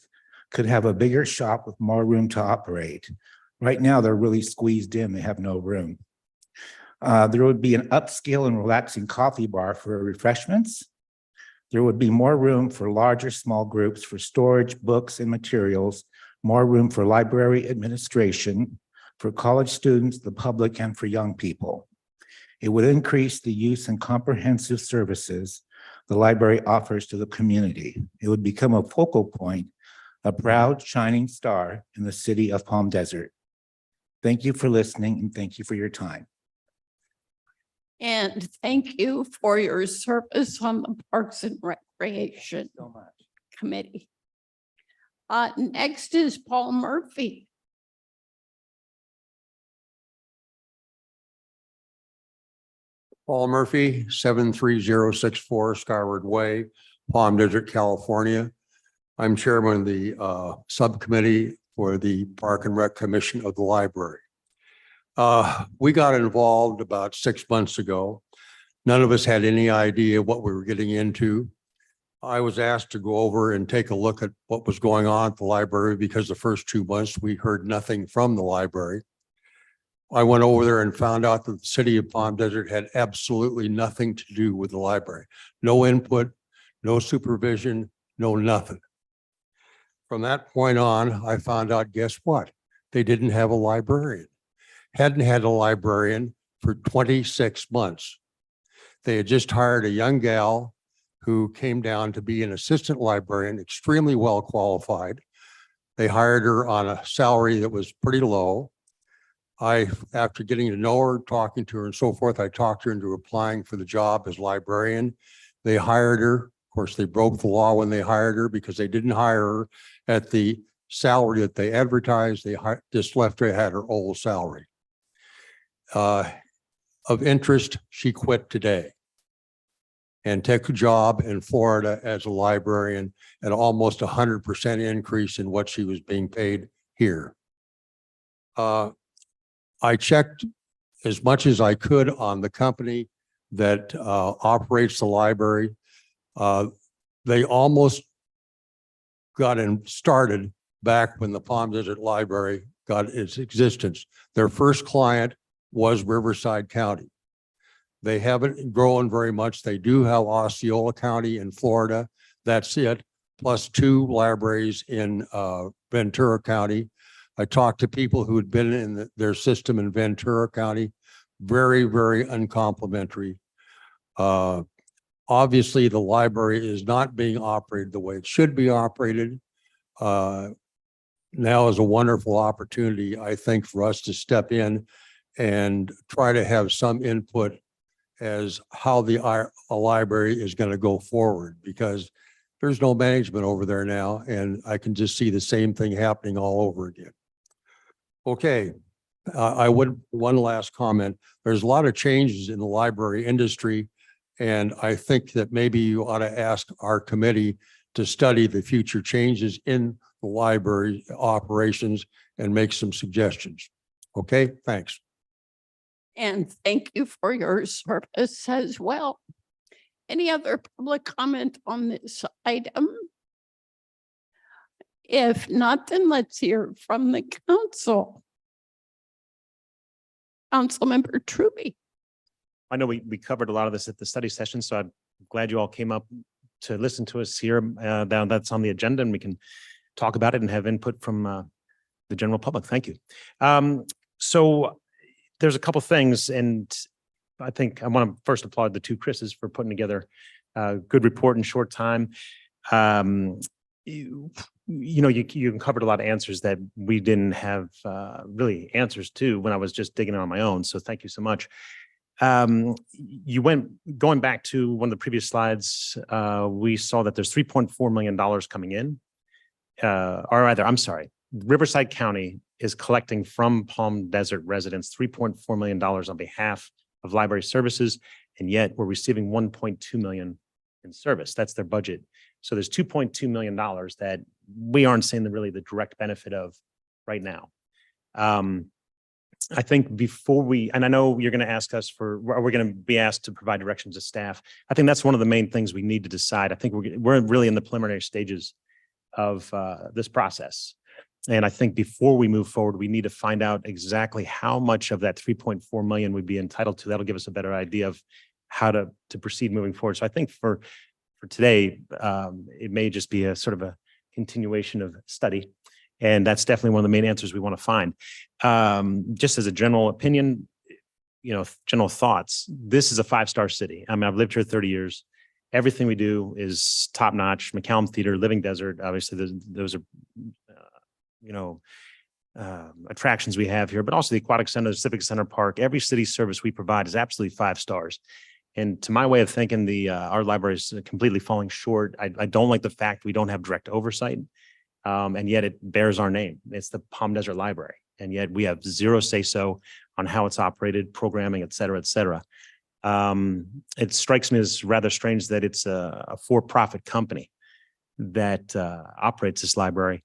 Speaker 15: could have a bigger shop with more room to operate. Right now, they're really squeezed in. They have no room. There would be an upscale and relaxing coffee bar for refreshments. There would be more room for larger small groups for storage, books, and materials, more room for library administration, for college students, the public, and for young people. It would increase the use and comprehensive services the library offers to the community. It would become a focal point, a proud shining star in the city of Palm Desert. Thank you for listening and thank you for your time.
Speaker 1: And thank you for your service on the Parks and Recreation Committee. Next is Paul Murphy.
Speaker 5: Paul Murphy, 73064 Skyward Way, Palm Desert, California. I'm chairman of the subcommittee for the Park and Rec Commission of the library. We got involved about 6 months ago. None of us had any idea what we were getting into. I was asked to go over and take a look at what was going on at the library because the first 2 months we heard nothing from the library. I went over there and found out that the city of Palm Desert had absolutely nothing to do with the library. No input, no supervision, no nothing. From that point on, I found out, guess what? They didn't have a librarian. Hadn't had a librarian for 26 months. They had just hired a young gal who came down to be an assistant librarian, extremely well qualified. They hired her on a salary that was pretty low. After getting to know her, talking to her and so forth, I talked her into applying for the job as librarian. They hired her. Of course, they broke the law when they hired her because they didn't hire her at the salary that they advertised. They just left her at her old salary. Of interest, she quit today and took a job in Florida as a librarian at almost 100% increase in what she was being paid here. I checked as much as I could on the company that operates the library. They almost got started back when the Palm Desert Library got its existence. Their first client was Riverside County. They haven't grown very much. They do have Osceola County in Florida. That's it, plus 2 libraries in Ventura County. I talked to people who had been in their system in Ventura County. Very, very uncomplimentary. Obviously, the library is not being operated the way it should be operated. Now is a wonderful opportunity, I think, for us to step in and try to have some input as how a library is going to go forward, because there's no management over there now, and I can just see the same thing happening all over again. Okay, one last comment. There's a lot of changes in the library industry, and I think that maybe you ought to ask our committee to study the future changes in the library operations and make some suggestions. Okay, thanks.
Speaker 1: And thank you for your service as well. Any other public comment on this item? If not, then let's hear from the council. Councilmember Truby.
Speaker 11: I know we covered a lot of this at the study session, so I'm glad you all came up to listen to us here. That's on the agenda, and we can talk about it and have input from the general public. Thank you. So there's a couple things, and I think I want to first applaud the two Chris's for putting together a good report in short time. You covered a lot of answers that we didn't have really answers to when I was just digging on my own. So thank you so much. Going back to one of the previous slides, we saw that there's $3.4 million coming in, or rather, I'm sorry, Riverside County is collecting from Palm Desert residents $3.4 million on behalf of library services, and yet we're receiving $1.2 million in service. That's their budget. So there's $2.2 million that we aren't seeing the direct benefit of right now. I think before and I know you're going to ask us we're going to be asked to provide directions to staff. I think that's one of the main things we need to decide. I think we're really in the preliminary stages of this process. And I think before we move forward, we need to find out exactly how much of that 3.4 million we'd be entitled to. That'll give us a better idea of how to proceed moving forward. So I think for today, it may just be a sort of a continuation of study. And that's definitely one of the main answers we want to find. Just as a general opinion, general thoughts, this is a 5-star city. I mean, I've lived here 30 years. Everything we do is top notch. McCallum Theater, Living Desert, obviously those are, attractions we have here, but also the Aquatic Center, the Civic Center Park. Every city service we provide is absolutely 5 stars. And to my way of thinking, our library is completely falling short. I don't like the fact we don't have direct oversight, and yet it bears our name. It's the Palm Desert Library, and yet we have zero say-so on how it's operated, programming, et cetera, et cetera. It strikes me as rather strange that it's a for-profit company that operates this library.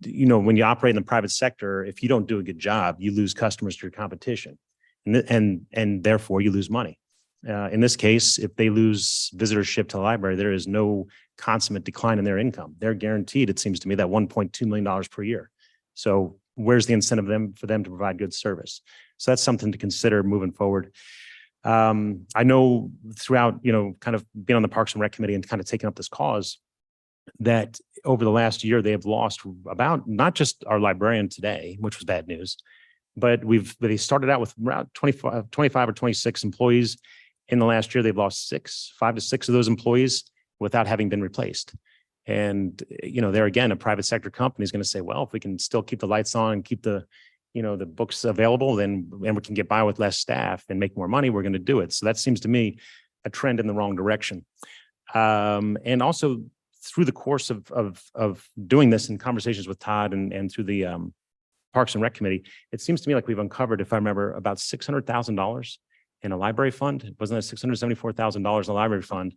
Speaker 11: When you operate in the private sector, if you don't do a good job, you lose customers to your competition, and therefore you lose money. In this case, if they lose visitorship to the library, there is no consummate decline in their income. They're guaranteed, it seems to me, that $1.2 million per year. So where's the incentive for them to provide good service? So that's something to consider moving forward. I know throughout, kind of being on the Parks and Rec Committee and kind of taking up this cause, that over the last year, they have lost about not just our librarian today, which was bad news, but they started out with around 25 or 26 employees. In the last year, they've lost 5 to 6 of those employees without having been replaced. And, there again, a private sector company is going to say, well, if we can still keep the lights on and keep the books available, and we can get by with less staff and make more money, we're going to do it. So that seems to me a trend in the wrong direction. And also through the course of doing this in conversations with Todd and through the Parks and Rec Committee, it seems to me like we've uncovered, if I remember, about $600,000 in a library fund. Wasn't it $674,000 in a library fund?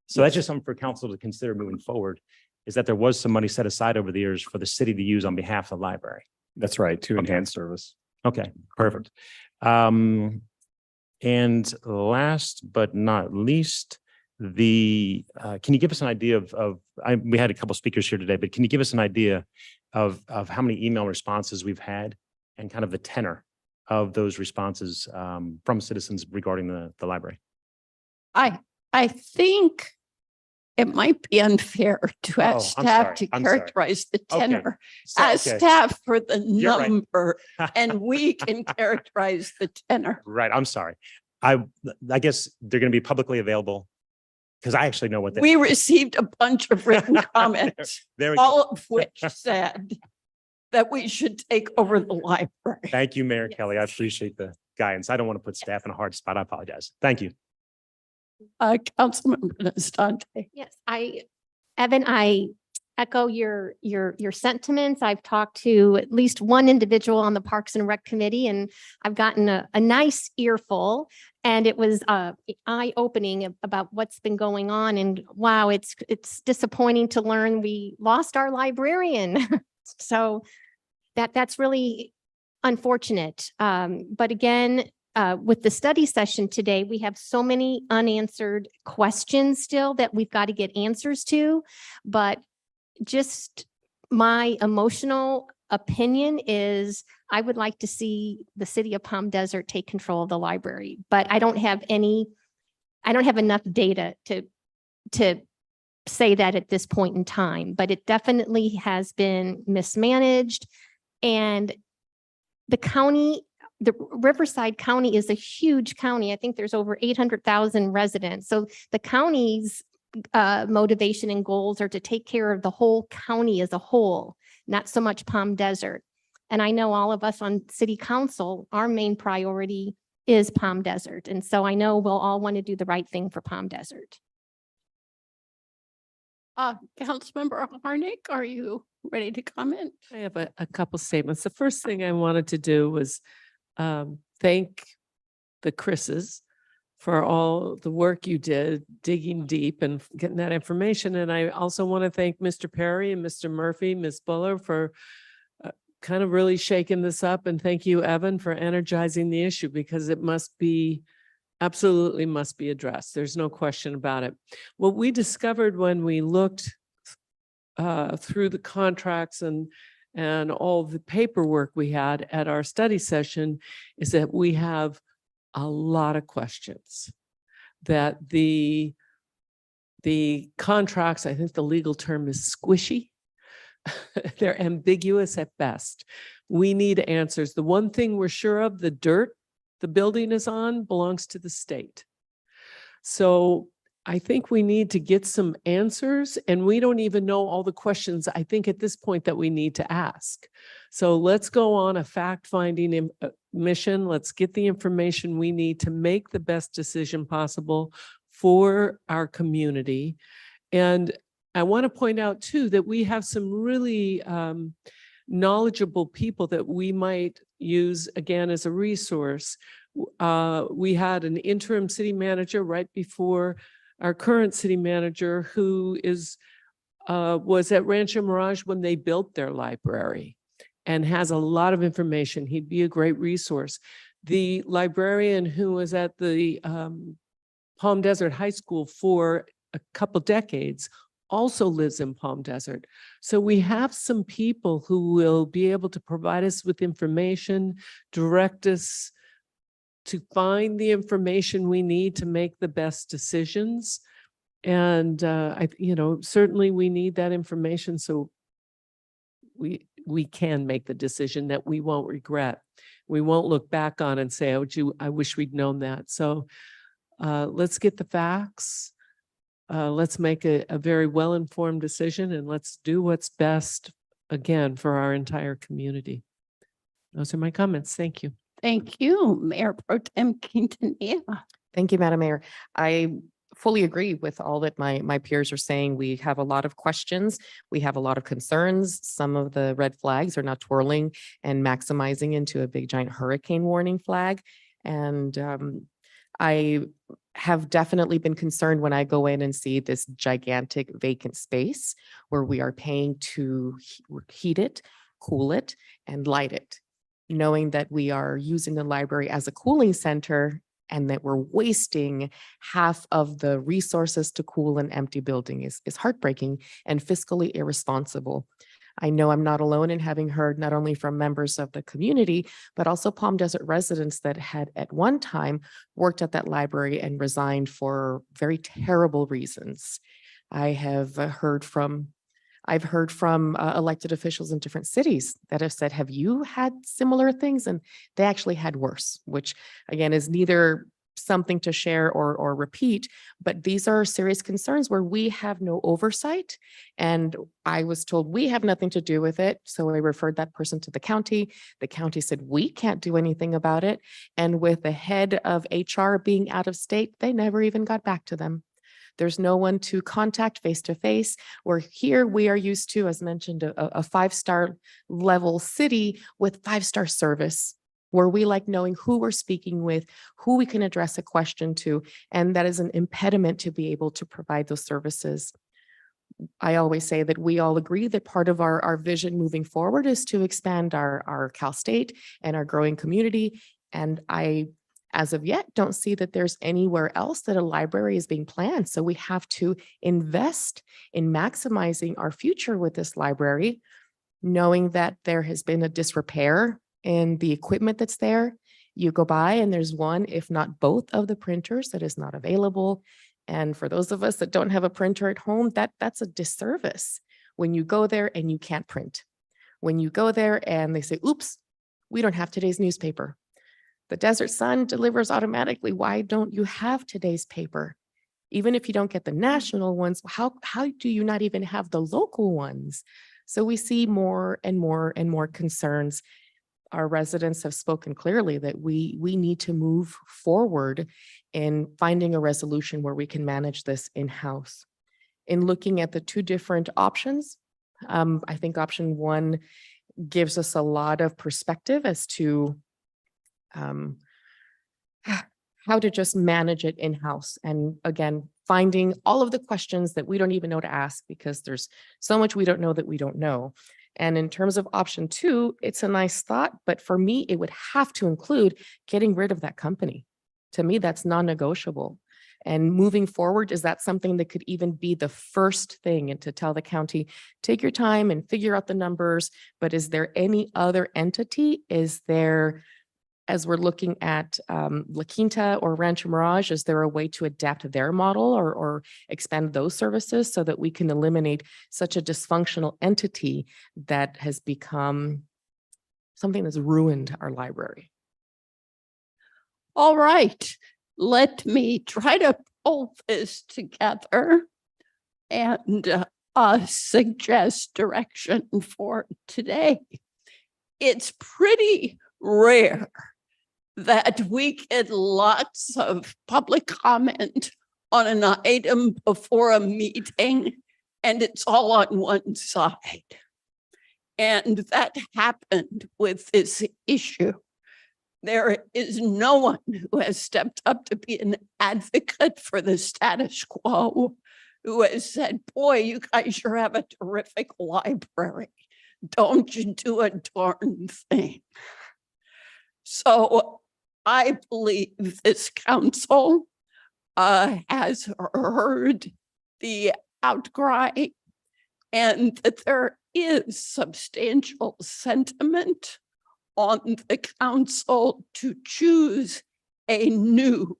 Speaker 11: So that's just something for council to consider moving forward, is that there was some money set aside over the years for the city to use on behalf of the library.
Speaker 3: That's right, to enhance service.
Speaker 11: Okay, perfect. And last but not least, can you give us an idea we had a couple speakers here today, but can you give us an idea of how many email responses we've had and kind of the tenor of those responses from citizens regarding the library?
Speaker 1: I think it might be unfair to ask staff to characterize the tenor. Ask staff for the number, and we can characterize the tenor.
Speaker 11: Right. I'm sorry. I guess they're going to be publicly available, because I actually know what
Speaker 1: we received a bunch of written comments, all of which said that we should take over the library.
Speaker 11: Thank you, Mayor Kelly. I appreciate guidance. I don't want to put staff in a hard spot. I apologize. Thank you.
Speaker 1: Councilmember Nestate.
Speaker 10: Yes, Evan, I echo your sentiments. I've talked to at least one individual on the Parks and Rec Committee, and I've gotten a nice earful. And it was eye-opening about what's been going on. And wow, it's disappointing to learn we lost our librarian. So that's really unfortunate. But again, with the study session today, we have so many unanswered questions still that we've got to get answers to. But just my emotional opinion is I would like to see the city of Palm Desert take control of the library, but I don't have enough data to say that at this point in time, but it definitely has been mismanaged. And the county, the Riverside County is a huge county. I think there's over 800,000 residents. So the county's motivation and goals are to take care of the whole county as a whole, not so much Palm Desert. And I know all of us on city council, our main priority is Palm Desert. And so I know we'll all want to do the right thing for Palm Desert.
Speaker 1: Councilmember Harnick, are you ready to comment?
Speaker 9: I have a couple statements. The first thing I wanted to do was thank the Chris's for all the work you did digging deep and getting that information. And I also want to thank Mr. Perry and Mr. Murphy, Ms. Buller for kind of really shaking this up. And thank you, Evan, for energizing the issue because it absolutely must be addressed. There's no question about it. What we discovered when we looked through the contracts and all the paperwork we had at our study session is that we have a lot of questions, that the contracts, I think the legal term is squishy. They're ambiguous at best. We need answers. The one thing we're sure of, the dirt the building is on belongs to the state. So I think we need to get some answers, and we don't even know all the questions I think at this point that we need to ask. So let's go on a fact-finding mission. Let's get the information we need to make the best decision possible for our community. And I want to point out too that we have some really knowledgeable people that we might use again as a resource. We had an interim city manager right before our current city manager who was at Rancho Mirage when they built their library and has a lot of information. He'd be a great resource. The librarian who was at the Palm Desert High School for a couple decades also lives in Palm Desert. So we have some people who will be able to provide us with information, direct us to find the information we need to make the best decisions. And certainly we need that information so we can make the decision that we won't regret. We won't look back on and say, oh, I wish we'd known that. So let's get the facts. Let's make a very well-informed decision, and let's do what's best, again, for our entire community. Those are my comments. Thank you.
Speaker 1: Thank you, Mayor Pro Tem Quintanilla.
Speaker 4: Thank you, Madam Mayor. I fully agree with all that my peers are saying. We have a lot of questions. We have a lot of concerns. Some of the red flags are now twirling and maximizing into a big giant hurricane warning flag. And I have definitely been concerned when I go in and see this gigantic vacant space where we are paying to heat it, cool it, and light it, knowing that we are using the library as a cooling center and that we're wasting half of the resources to cool an empty building is heartbreaking and fiscally irresponsible. I know I'm not alone in having heard not only from members of the community, but also Palm Desert residents that had at one time worked at that library and resigned for very terrible reasons. I've heard from elected officials in different cities that have said, have you had similar things? And they actually had worse, which again is neither something to share or repeat, but these are serious concerns where we have no oversight. And I was told we have nothing to do with it. So I referred that person to the county. The county said, we can't do anything about it. And with the head of HR being out of state, they never even got back to them. There's no one to contact face to face. Where here we are used to, as mentioned, a 5-star level city with 5-star service, where we like knowing who we're speaking with, who we can address a question to, and that is an impediment to be able to provide those services. I always say that we all agree that part of our vision moving forward is to expand our Cal State and our growing community. And I, as of yet, don't see that there's anywhere else that a library is being planned. So we have to invest in maximizing our future with this library, knowing that there has been a disrepair in the equipment that's there. You go by and there's one, if not both of the printers that is not available. And for those of us that don't have a printer at home, that's a disservice when you go there and you can't print. When you go there and they say, oops, we don't have today's newspaper. The Desert Sun delivers automatically. Why don't you have today's paper? Even if you don't get the national ones, how do you not even have the local ones? So we see more and more and more concerns. Our residents have spoken clearly that we need to move forward in finding a resolution where we can manage this in-house. In looking at the two different options, I think option one gives us a lot of perspective as to how to just manage it in-house. And again, finding all of the questions that we don't even know to ask, because there's so much we don't know that we don't know. And in terms of option two, it's a nice thought, but for me, it would have to include getting rid of that company. To me, that's non-negotiable. And moving forward, is that something that could even be the first thing, and to tell the county, take your time and figure out the numbers, but is there any other entity? Is there, as we're looking at La Quinta or Rancho Mirage, is there a way to adapt their model or expand those services so that we can eliminate such a dysfunctional entity that has become something that's ruined our library?
Speaker 1: All right, let me try to pull this together and suggest direction for today. It's pretty rare that we get lots of public comment on an item before a meeting, and it's all on one side. And that happened with this issue. There is no one who has stepped up to be an advocate for the status quo, who has said, boy, you guys sure have a terrific library. Don't you do a darn thing. So I believe this council has heard the outcry, and that there is substantial sentiment on the council to choose a new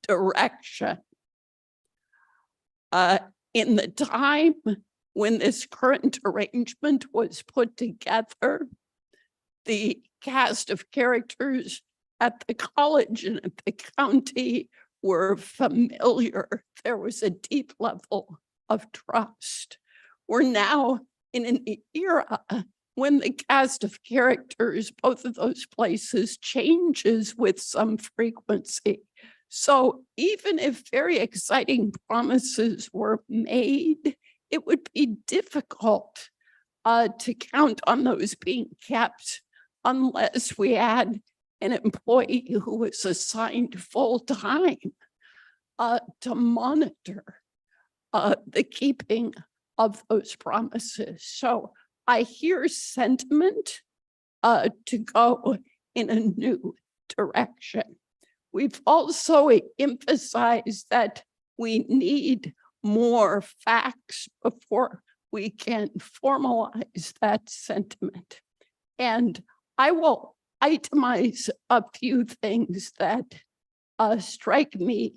Speaker 1: direction. In the time when this current arrangement was put together, the cast of characters at the college and at the county were familiar. There was a deep level of trust. We're now in an era when the cast of characters, both of those places, changes with some frequency. So even if very exciting promises were made, it would be difficult to count on those being kept unless we had an employee who was assigned full-time to monitor the keeping of those promises. So I hear sentiment to go in a new direction. We've also emphasized that we need more facts before we can formalize that sentiment. And I will itemize a few things that strike me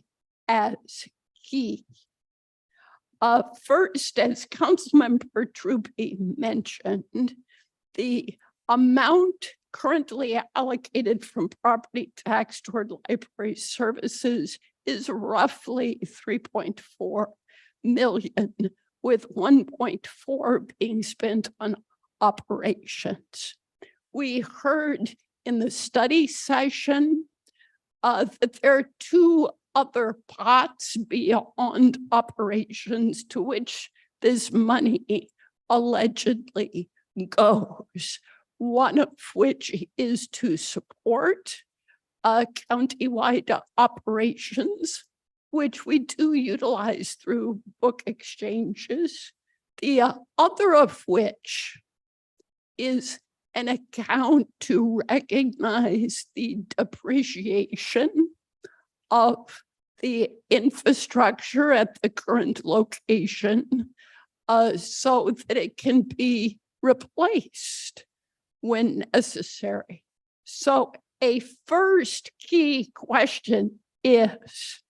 Speaker 1: as key. First, as Councilmember Truby mentioned, the amount currently allocated from property tax toward library services is roughly 3.4 million, with 1.4 being spent on operations. We heard in the study session that there are two other pots beyond operations to which this money allegedly goes. One of which is to support countywide operations, which we do utilize through book exchanges. The other of which is an account to recognize the depreciation of the infrastructure at the current location so that it can be replaced when necessary. So a first key question is,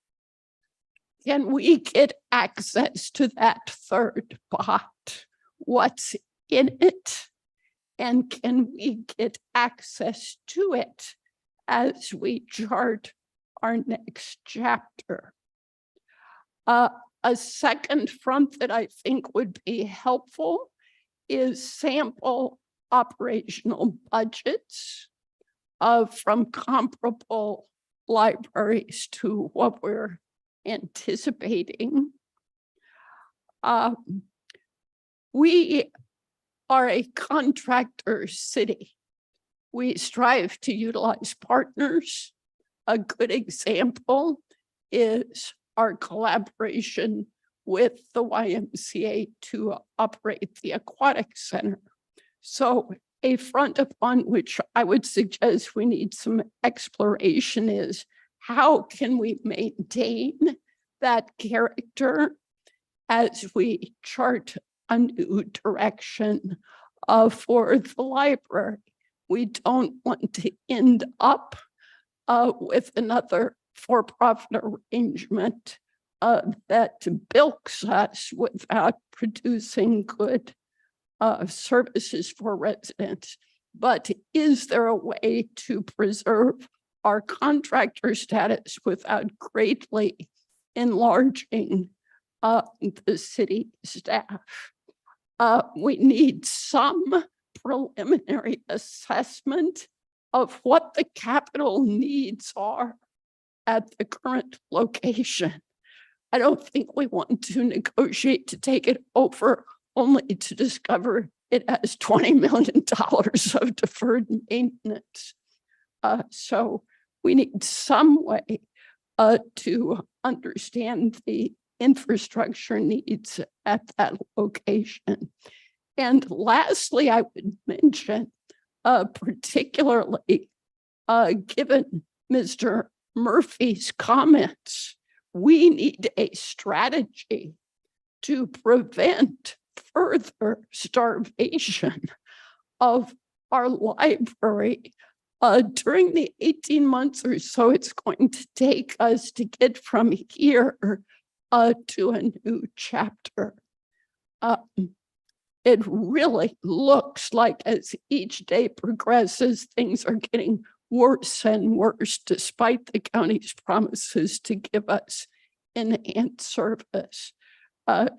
Speaker 1: can we get access to that third pot? What's in it? And can we get access to it as we chart our next chapter? A second front that I think would be helpful is sample operational budgets from comparable libraries to what we're anticipating. We are a contractor city. We strive to utilize partners. A good example is our collaboration with the YMCA to operate the aquatic center. So a front upon which I would suggest we need some exploration is, how can we maintain that character as we chart a new direction for the library? We don't want to end up with another for-profit arrangement that bilks us without producing good services for residents. But is there a way to preserve our contractor status without greatly enlarging the city staff? We need some preliminary assessment of what the capital needs are at the current location. I don't think we want to negotiate to take it over only to discover it has $20 million of deferred maintenance. So we need some way to understand the infrastructure needs at that location. And lastly, I would mention, particularly given Mr. Murphy's comments, we need a strategy to prevent further starvation of our library during the 18 months or so it's going to take us to get from here to a new chapter. It really looks like as each day progresses, things are getting worse and worse, despite the county's promises to give us enhanced service.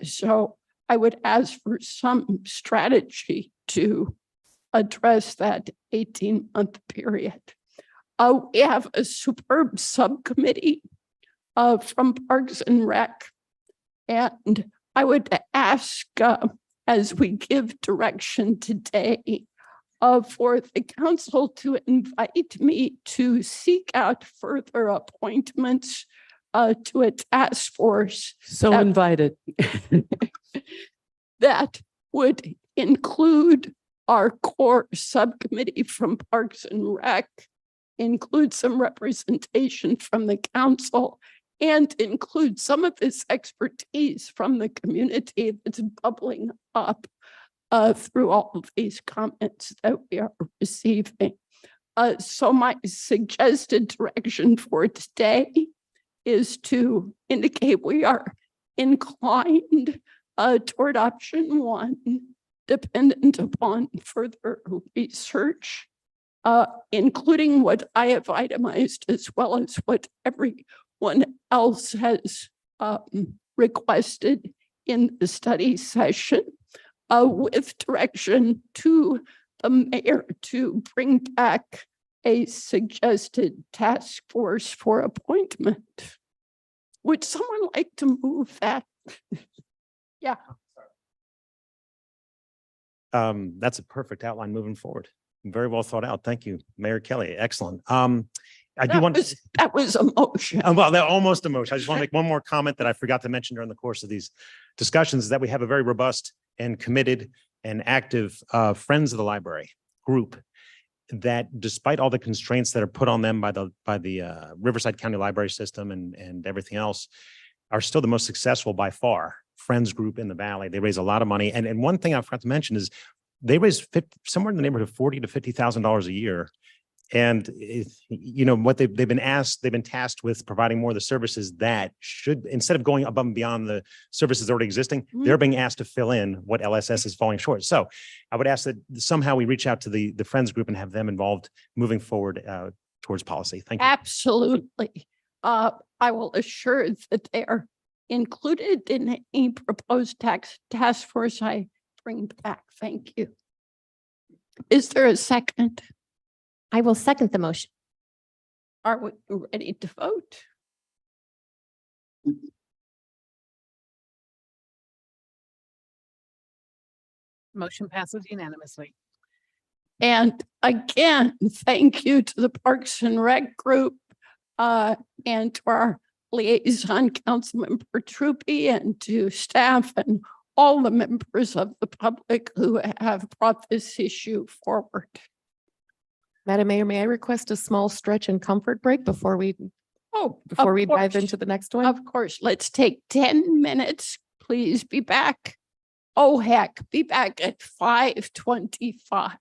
Speaker 1: So I would ask for some strategy to address that 18-month period. We have a superb subcommittee from Parks and Rec, and I would ask, as we give direction today, for the council to invite me to seek out further appointments to a task force.
Speaker 9: So invited.
Speaker 1: That would include our core subcommittee from Parks and Rec, include some representation from the council, and include some of this expertise from the community that's bubbling up through all of these comments that we are receiving. So my suggested direction for today is to indicate we are inclined toward option one, dependent upon further research including what I have itemized as well as what everyone else has requested in the study session, with direction to the mayor to bring back a suggested task force for appointment. Would someone like to move that? Yeah.
Speaker 11: That's a perfect outline moving forward. Very well thought out. Thank you, Mayor Kelly. Excellent. I do want.
Speaker 1: That was a motion.
Speaker 11: Well, they're almost emotional. I just want to make one more comment that I forgot to mention during the course of these discussions, is that we have a very robust and committed and active Friends of the Library group that, despite all the constraints that are put on them by the Riverside County Library System and everything else, are still the most successful by far Friends group in the Valley. They raise a lot of money. And one thing I forgot to mention is they raise somewhere in the neighborhood of $40,000 to $50,000 a year. And what they've been tasked with providing more of the services that should, instead of going above and beyond the services already existing, they're being asked to fill in what LSS is falling short. So I would ask that somehow we reach out to the Friends group and have them involved moving forward towards policy. Thank you.
Speaker 1: Absolutely. I will assure that they are included in any proposed task force I bring back. Thank you. Is there a second?
Speaker 10: I will second the motion.
Speaker 1: Are we ready to vote?
Speaker 2: Motion passes unanimously.
Speaker 1: And again, thank you to the Parks and Rec group and to our liaison, Councilman Petrupi, and to staff and all the members of the public who have brought this issue forward.
Speaker 4: Madam Mayor, may I request a small stretch and comfort break before we
Speaker 1: Before
Speaker 4: we dive into the next one?
Speaker 1: Of course, let's take 10 minutes. Please be back. Oh, heck, be back at 5:25.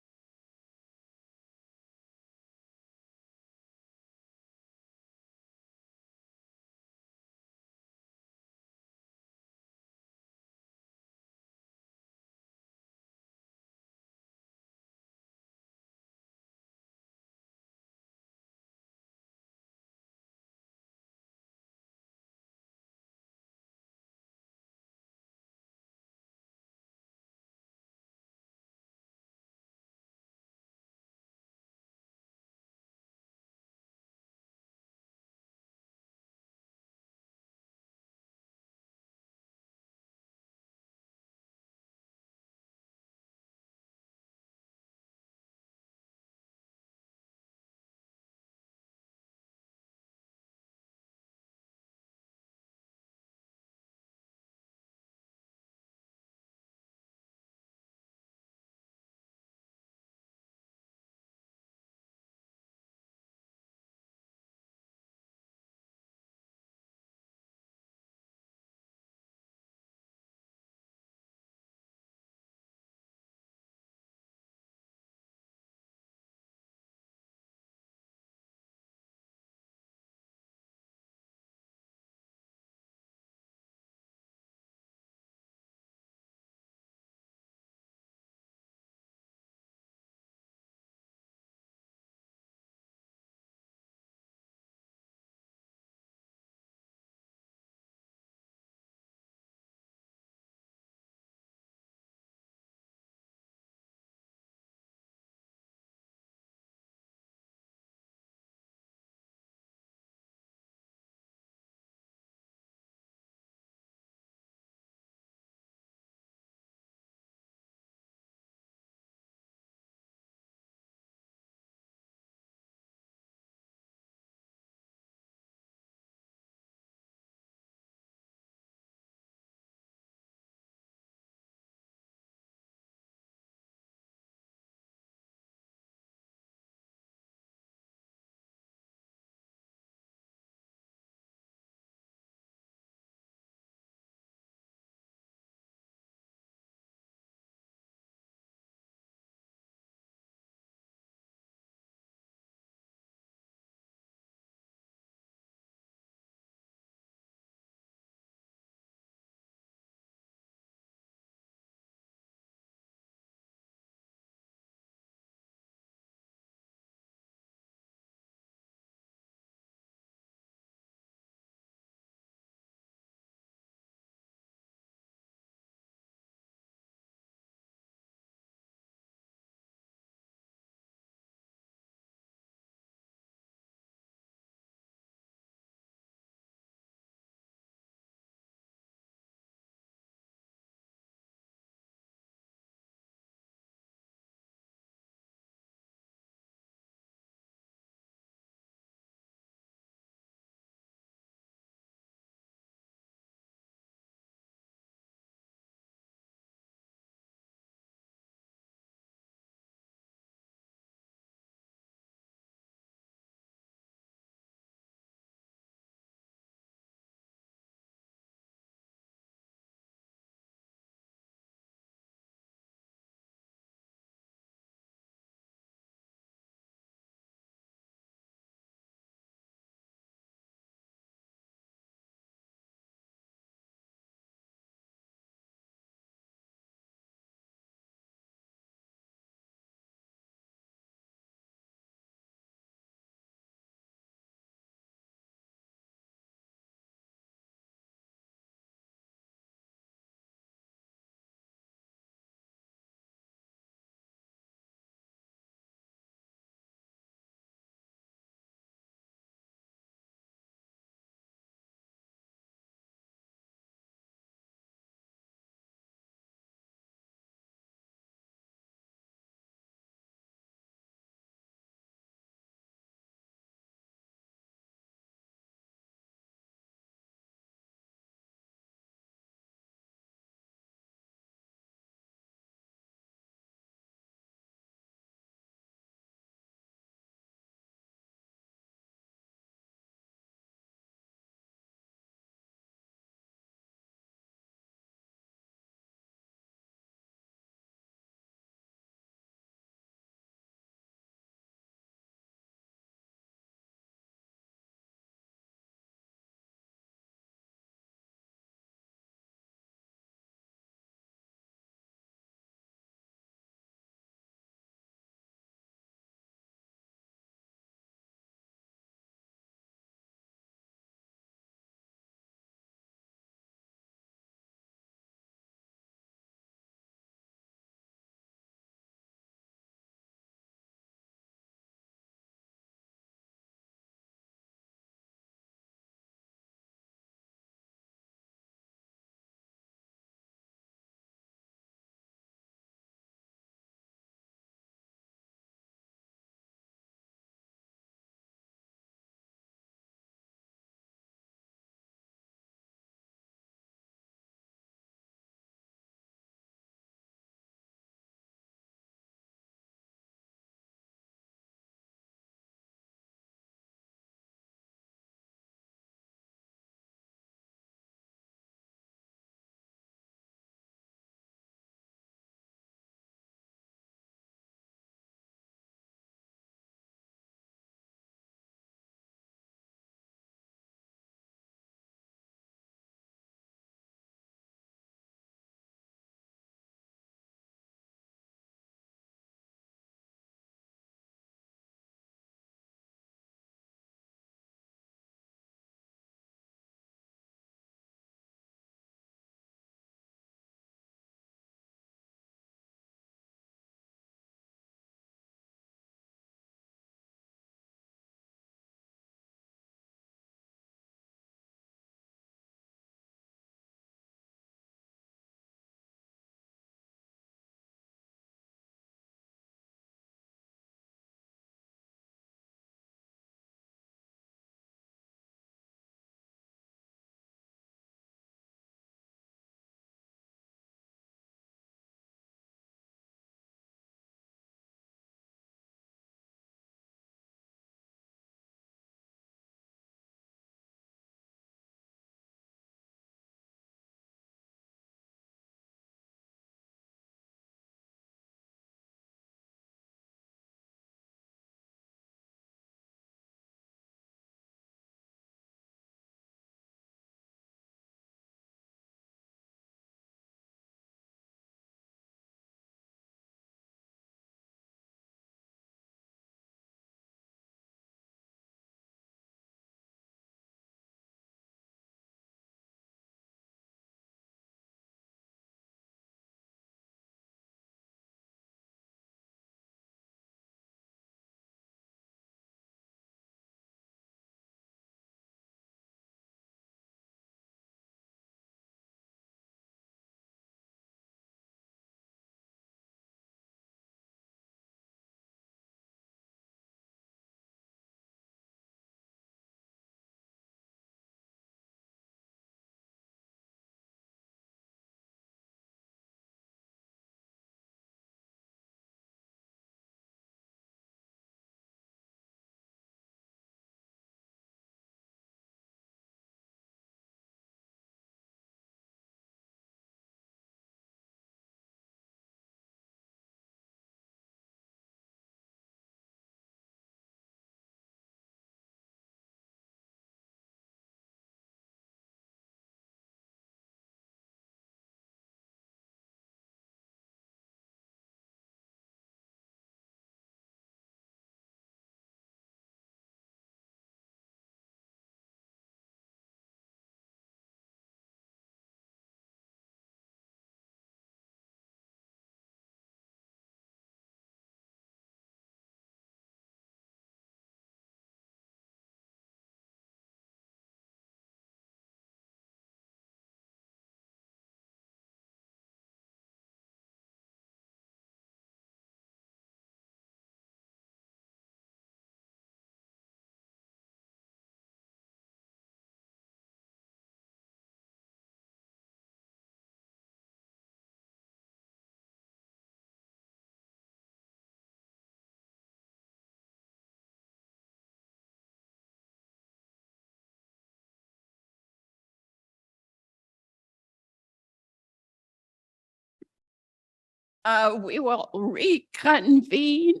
Speaker 1: We will reconvene.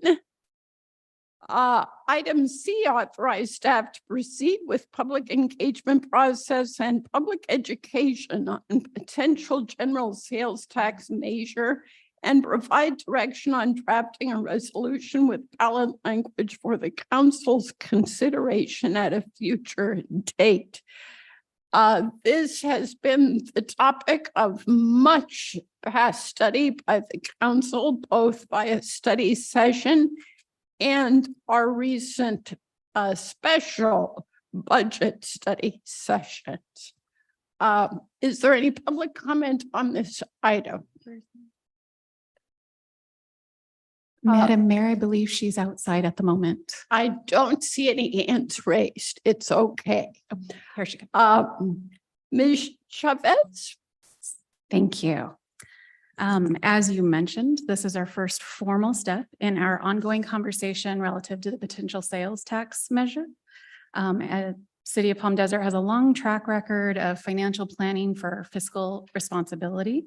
Speaker 1: Item C, authorize staff to proceed with public engagement process and public education on potential general sales tax measure and provide direction on drafting a resolution with ballot language for the council's consideration at a future date. This has been the topic of much past study by the council, both by a study session and our recent special budget study sessions. Is there any public comment on this item?
Speaker 7: Madam Mayor, I believe she's outside at the moment.
Speaker 1: I don't see any hands raised. It's okay.
Speaker 7: Here she goes.
Speaker 1: Ms. Chavez?
Speaker 7: Thank you. As you mentioned, this is our first formal step in our ongoing conversation relative to the potential sales tax measure. City of Palm Desert has a long track record of financial planning for fiscal responsibility.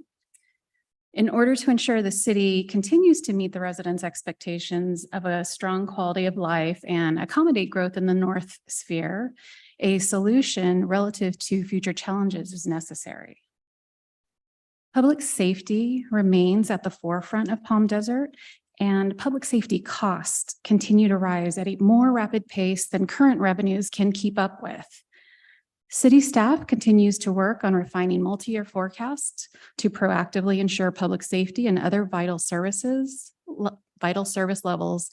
Speaker 7: In order to ensure the city continues to meet the residents' expectations of a strong quality of life and accommodate growth in the North Sphere, a solution relative to future challenges is necessary. Public safety remains at the forefront of Palm Desert, and public safety costs continue to rise at a more rapid pace than current revenues can keep up with. City staff continues to work on refining multi-year forecasts to proactively ensure public safety and other vital service levels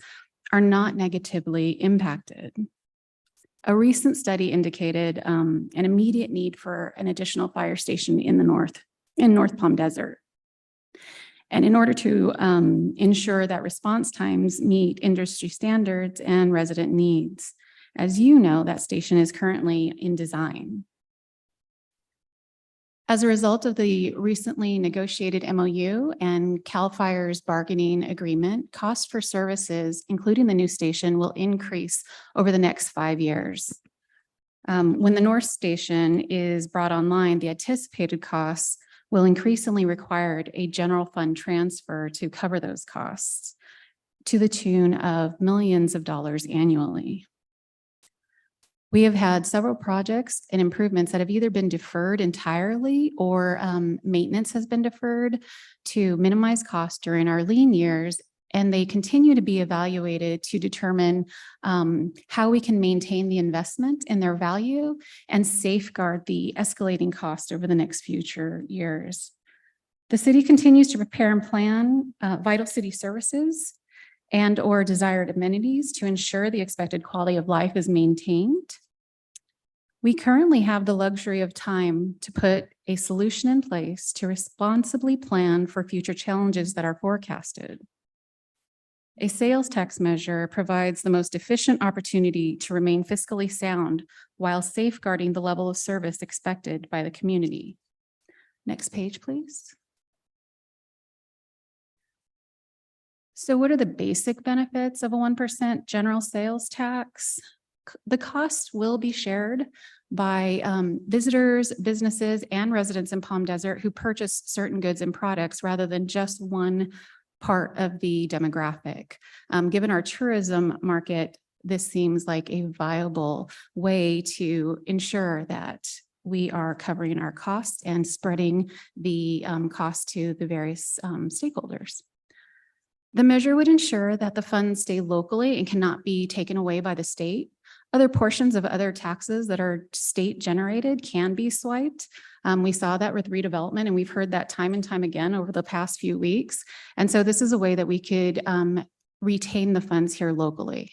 Speaker 7: are not negatively impacted. A recent study indicated an immediate need for an additional fire station in North Palm Desert. And in order to ensure that response times meet industry standards and resident needs, as you know, that station is currently in design. As a result of the recently negotiated MOU and CAL FIRE's bargaining agreement, costs for services, including the new station, will increase over the next 5 years. When the North Station is brought online, the anticipated costs will increasingly require a general fund transfer to cover those costs to the tune of millions of dollars annually. We have had several projects and improvements that have either been deferred entirely or maintenance has been deferred to minimize costs during our lean years, and they continue to be evaluated to determine how we can maintain the investment in their value and safeguard the escalating cost over the next future years. The city continues to prepare and plan vital city services and/or desired amenities to ensure the expected quality of life is maintained. We currently have the luxury of time to put a solution in place to responsibly plan for future challenges that are forecasted. A sales tax measure provides the most efficient opportunity to remain fiscally sound while safeguarding the level of service expected by the community. Next page, please. So what are the basic benefits of a 1% general sales tax? The costs will be shared by visitors, businesses, and residents in Palm Desert who purchase certain goods and products rather than just one part of the demographic. Given our tourism market, this seems like a viable way to ensure that we are covering our costs and spreading the cost to the various stakeholders. The measure would ensure that the funds stay locally and cannot be taken away by the state. Other portions of other taxes that are state generated can be swiped. We saw that with redevelopment, and we've heard that time and time again over the past few weeks. And so this is a way that we could retain the funds here locally.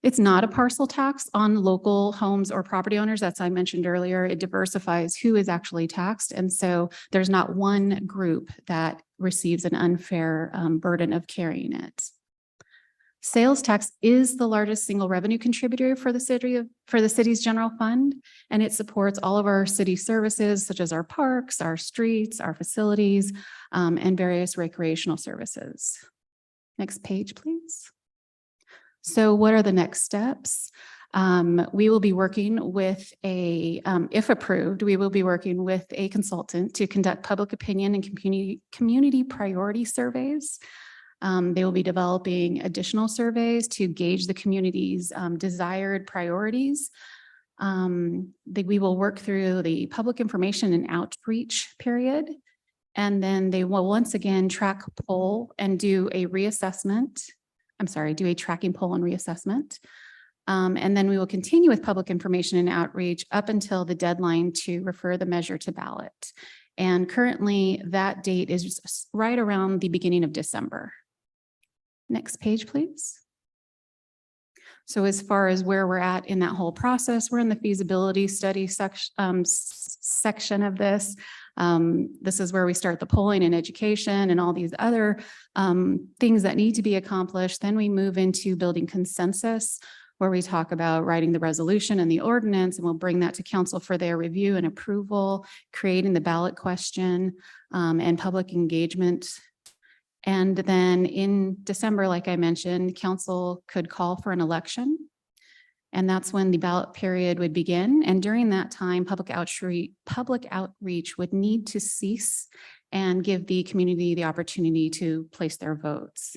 Speaker 7: It's not a parcel tax on local homes or property owners. As I mentioned earlier, it diversifies who is actually taxed. And so there's not one group that receives an unfair burden of carrying it. Sales tax is the largest single revenue contributor for the city's general fund, and it supports all of our city services, such as our parks, our streets, our facilities, and various recreational services. Next page, please. So what are the next steps? We will be working with if approved, we will be working with a consultant to conduct public opinion and community priority surveys. They will be developing additional surveys to gauge the community's desired priorities. We will work through the public information and outreach period. And then they will once again track poll and do a reassessment. I'm sorry, do a tracking poll and reassessment. And then we will continue with public information and outreach up until the deadline to refer the measure to ballot. And currently that date is right around the beginning of December. Next page, please. So as far as where we're at in that whole process, we're in the feasibility study section of this. This is where we start the polling and education and all these other things that need to be accomplished. Then we move into building consensus, where we talk about writing the resolution and the ordinance, and we'll bring that to council for their review and approval, creating the ballot question and public engagement. And then in December, like I mentioned, council could call for an election. And that's when the ballot period would begin. And during that time, public outreach would need to cease and give the community the opportunity to place their votes.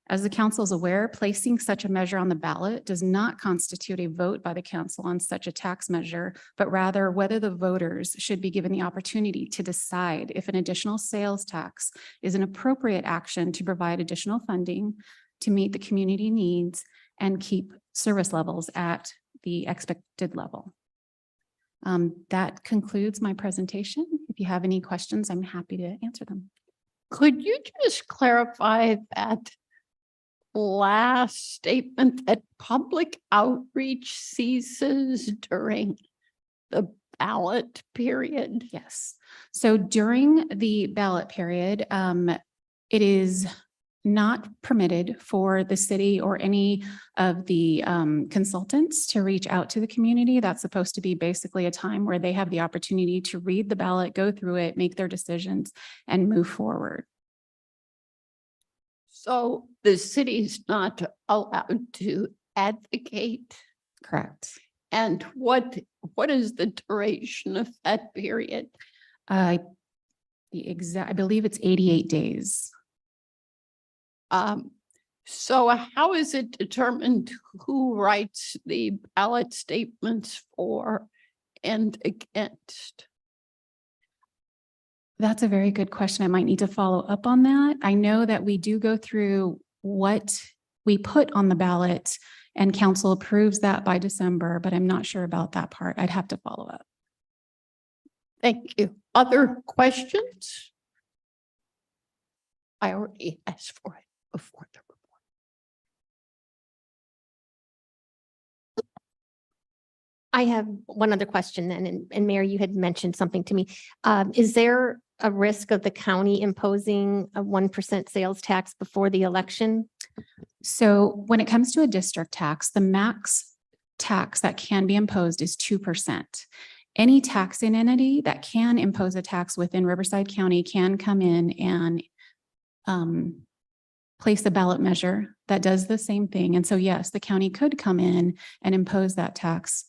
Speaker 7: As the council is aware, placing such a measure on the ballot does not constitute a vote by the council on such a tax measure, but rather whether the voters should be given the opportunity to decide if an additional sales tax is an appropriate action to provide additional funding to meet the community needs and keep service levels at the expected level. That concludes my presentation. If you have any questions, I'm happy to answer them.
Speaker 1: Could you just clarify that last statement that public outreach ceases during the ballot period?
Speaker 7: Yes. So during the ballot period, it is not permitted for the city or any of the consultants to reach out to the community. That's supposed to be basically a time where they have the opportunity to read the ballot, go through it, make their decisions, and move forward.
Speaker 1: So the city's not allowed to advocate?
Speaker 7: Correct.
Speaker 1: And what is the duration of that period?
Speaker 7: I believe it's 88 days.
Speaker 1: So how is it determined who writes the ballot statements for and against?
Speaker 7: That's a very good question. I might need to follow up on that. I know that we do go through what we put on the ballot and council approves that by December, but I'm not sure about that part. I'd have to follow up.
Speaker 1: Thank you. Other questions? I already asked for it before the report.
Speaker 10: I have one other question then, and Mayor, you had mentioned something to me. Is there a risk of the county imposing a 1% sales tax before the election?
Speaker 7: So when it comes to a district tax, the max tax that can be imposed is 2%. Any taxing entity that can impose a tax within Riverside County can come in and place a ballot measure that does the same thing. And so, yes, the county could come in and impose that tax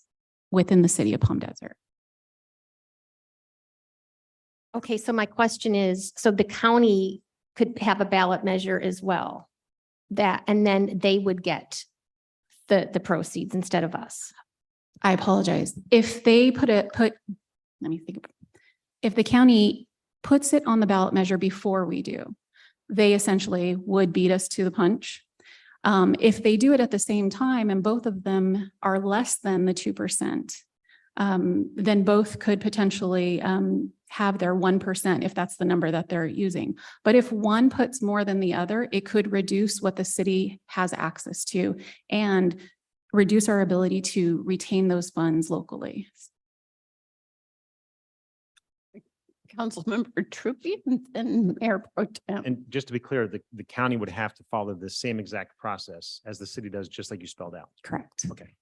Speaker 7: within the city of Palm Desert.
Speaker 10: Okay, so my question is, so the county could have a ballot measure as well, and then they would get the proceeds instead of us.
Speaker 7: I apologize. If they let me think. If the county puts it on the ballot measure before we do, they essentially would beat us to the punch. If they do it at the same time and both of them are less than the 2%, then both could potentially have their 1% if that's the number that they're using. But if one puts more than the other, it could reduce what the city has access to and reduce our ability to retain those funds locally.
Speaker 1: Councilmember Truppi and Mayor Pro Tem.
Speaker 11: And just to be clear, the county would have to follow the same exact process as the city does, just like you spelled out.
Speaker 7: Correct.
Speaker 11: Okay.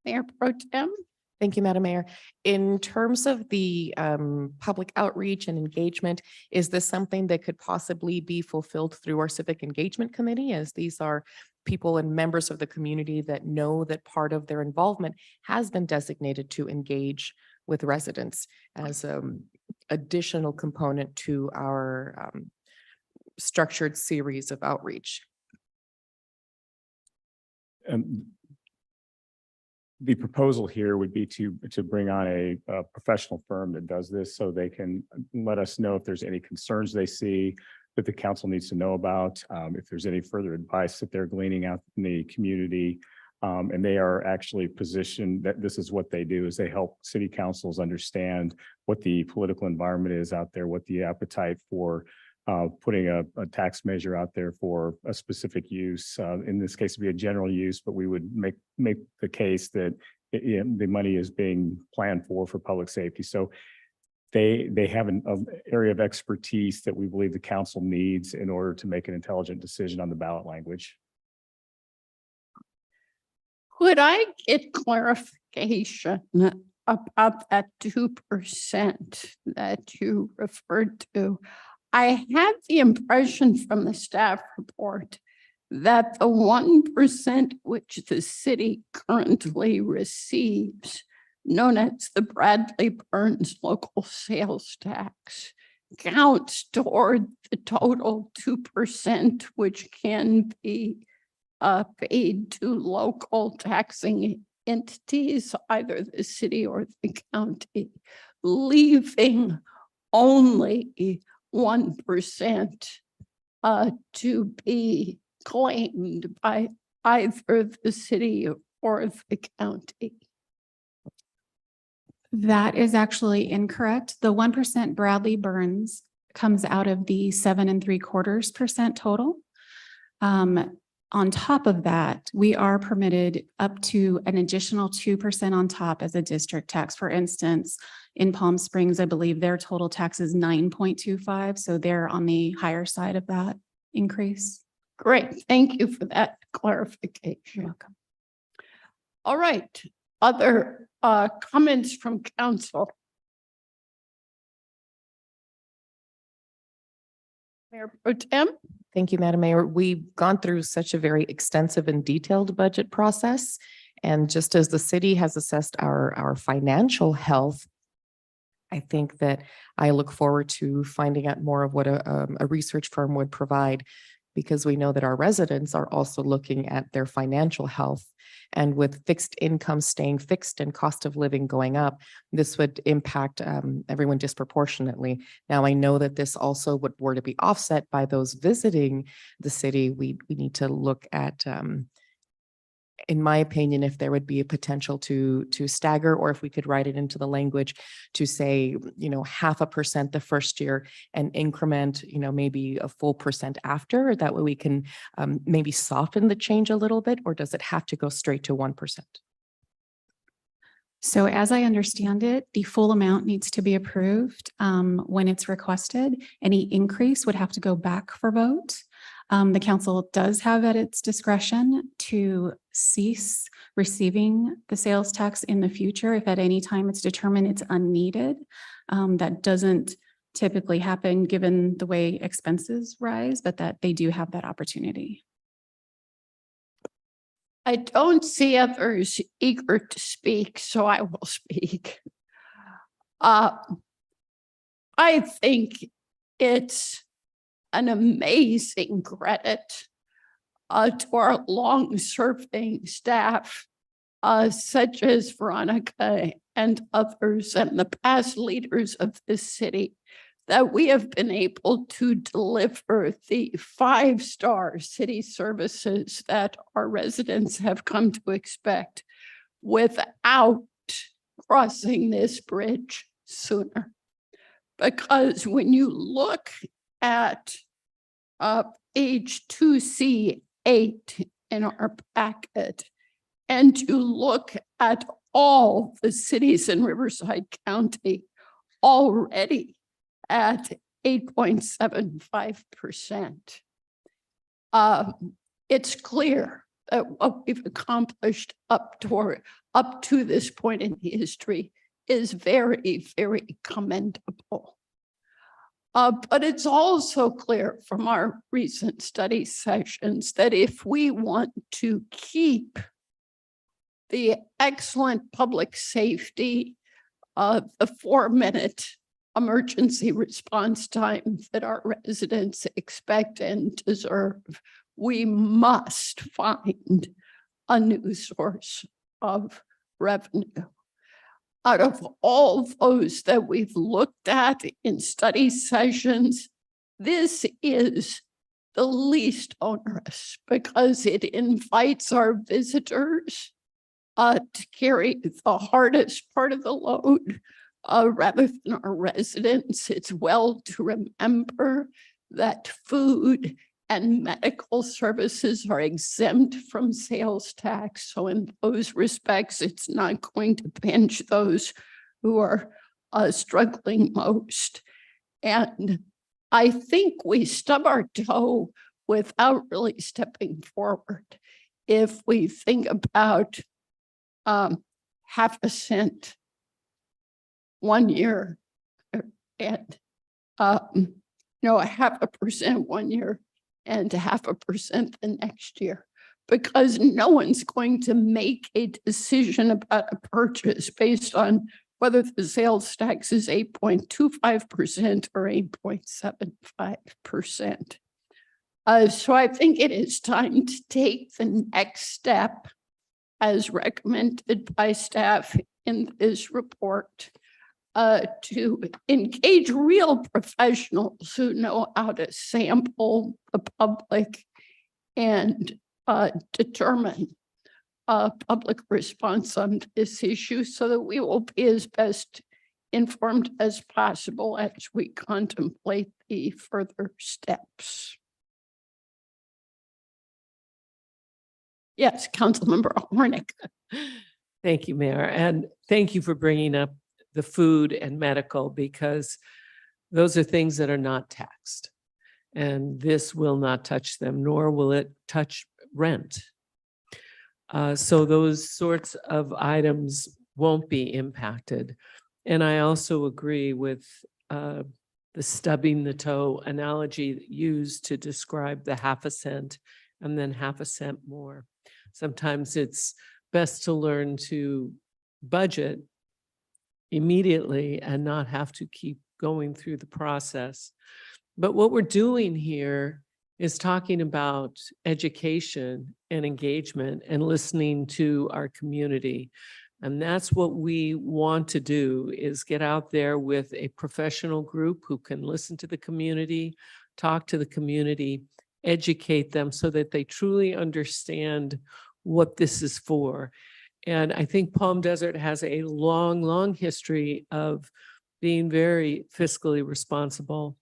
Speaker 1: Mayor Pro Tem.
Speaker 4: Thank you, Madam Mayor. In terms of the public outreach and engagement, is this something that could possibly be fulfilled through our Civic Engagement Committee, as these are people and members of the community that know that part of their involvement has been designated to engage with residents as additional component to our structured series of outreach.
Speaker 3: The proposal here would be to bring on a professional firm that does this so they can let us know if there's any concerns they see that the council needs to know about, if there's any further advice that they're gleaning out in the community. And they are actually positioned that this is what they do, is they help city councils understand what the political environment is out there, what the appetite for putting a tax measure out there for a specific use. In this case, it'd be a general use, but we would make the case that the money is being planned for public safety. So they have an area of expertise that we believe the council needs in order to make an intelligent decision on the ballot language.
Speaker 1: Could I get clarification about that 2% that you referred to? I had the impression from the staff report that the 1% which the city currently receives, known as the Bradley Burns local sales tax, counts toward the total 2%, which can be paid to local taxing entities, either the city or the county, leaving only 1% to be claimed by either the city or the county.
Speaker 7: That is actually incorrect. The 1% Bradley Burns comes out of the 7.75% total. On top of that, we are permitted up to an additional 2% on top as a district tax. For instance, in Palm Springs, I believe their total tax is 9.25. So they're on the higher side of that increase.
Speaker 1: Great, thank you for that clarification.
Speaker 7: You're welcome.
Speaker 1: All right, other comments from council? Mayor Pro Tem?
Speaker 4: Thank you, Madam Mayor. We've gone through such a very extensive and detailed budget process. And just as the city has assessed our financial health, I think that I look forward to finding out more of what a research firm would provide, because we know that our residents are also looking at their financial health. And with fixed income staying fixed and cost of living going up, this would impact everyone disproportionately. Now, I know that this also were to be offset by those visiting the city. We need to look at, in my opinion, if there would be a potential to stagger, or if we could write it into the language to say, 0.5% the first year and increment, maybe a full percent after. That way we can maybe soften the change a little bit, or does it have to go straight to 1%?
Speaker 7: So as I understand it, the full amount needs to be approved when it's requested. Any increase would have to go back for vote. The council does have at its discretion to cease receiving the sales tax in the future if at any time it's determined it's unneeded. That doesn't typically happen given the way expenses rise, but that they do have that opportunity.
Speaker 1: I don't see others eager to speak, so I will speak. I think it's an amazing credit to our long-serving staff, such as Veronica and others and the past leaders of this city, that we have been able to deliver the 5-star city services that our residents have come to expect without crossing this bridge sooner. Because when you look at page 2C8 in our packet, and you look at all the cities in Riverside County already at 8.75%. It's clear that what we've accomplished up to this point in history is very, very commendable. But it's also clear from our recent study sessions that if we want to keep the excellent public safety of the 4-minute emergency response time that our residents expect and deserve, we must find a new source of revenue. Out of all those that we've looked at in study sessions, this is the least onerous because it invites our visitors to carry the hardest part of the load rather than our residents. It's well to remember that food and medical services are exempt from sales tax. So in those respects, it's not going to pinch those who are struggling most. And I think we stub our toe without really stepping forward. If we think about half a cent 1 year and a half a percent 1 year and 0.5% the next year, because no one's going to make a decision about a purchase based on whether the sales tax is 8.25% or 8.75%. So I think it is time to take the next step as recommended by staff in this report, to engage real professionals who know how to sample the public and determine public response on this issue so that we will be as best informed as possible as we contemplate the further steps. Yes, Councilmember Hornick.
Speaker 9: Thank you, Mayor. And thank you for bringing up the food and medical, because those are things that are not taxed. And this will not touch them, nor will it touch rent. So those sorts of items won't be impacted. And I also agree with the stubbing the toe analogy used to describe the 0.5 cent and then 0.5 cent more. Sometimes it's best to learn to budget immediately and not have to keep going through the process. But what we're doing here is talking about education and engagement and listening to our community. And that's what we want to do, is get out there with a professional group who can listen to the community, talk to the community, educate them so that they truly understand what this is for. And I think Palm Desert has a long, long history of being very fiscally responsible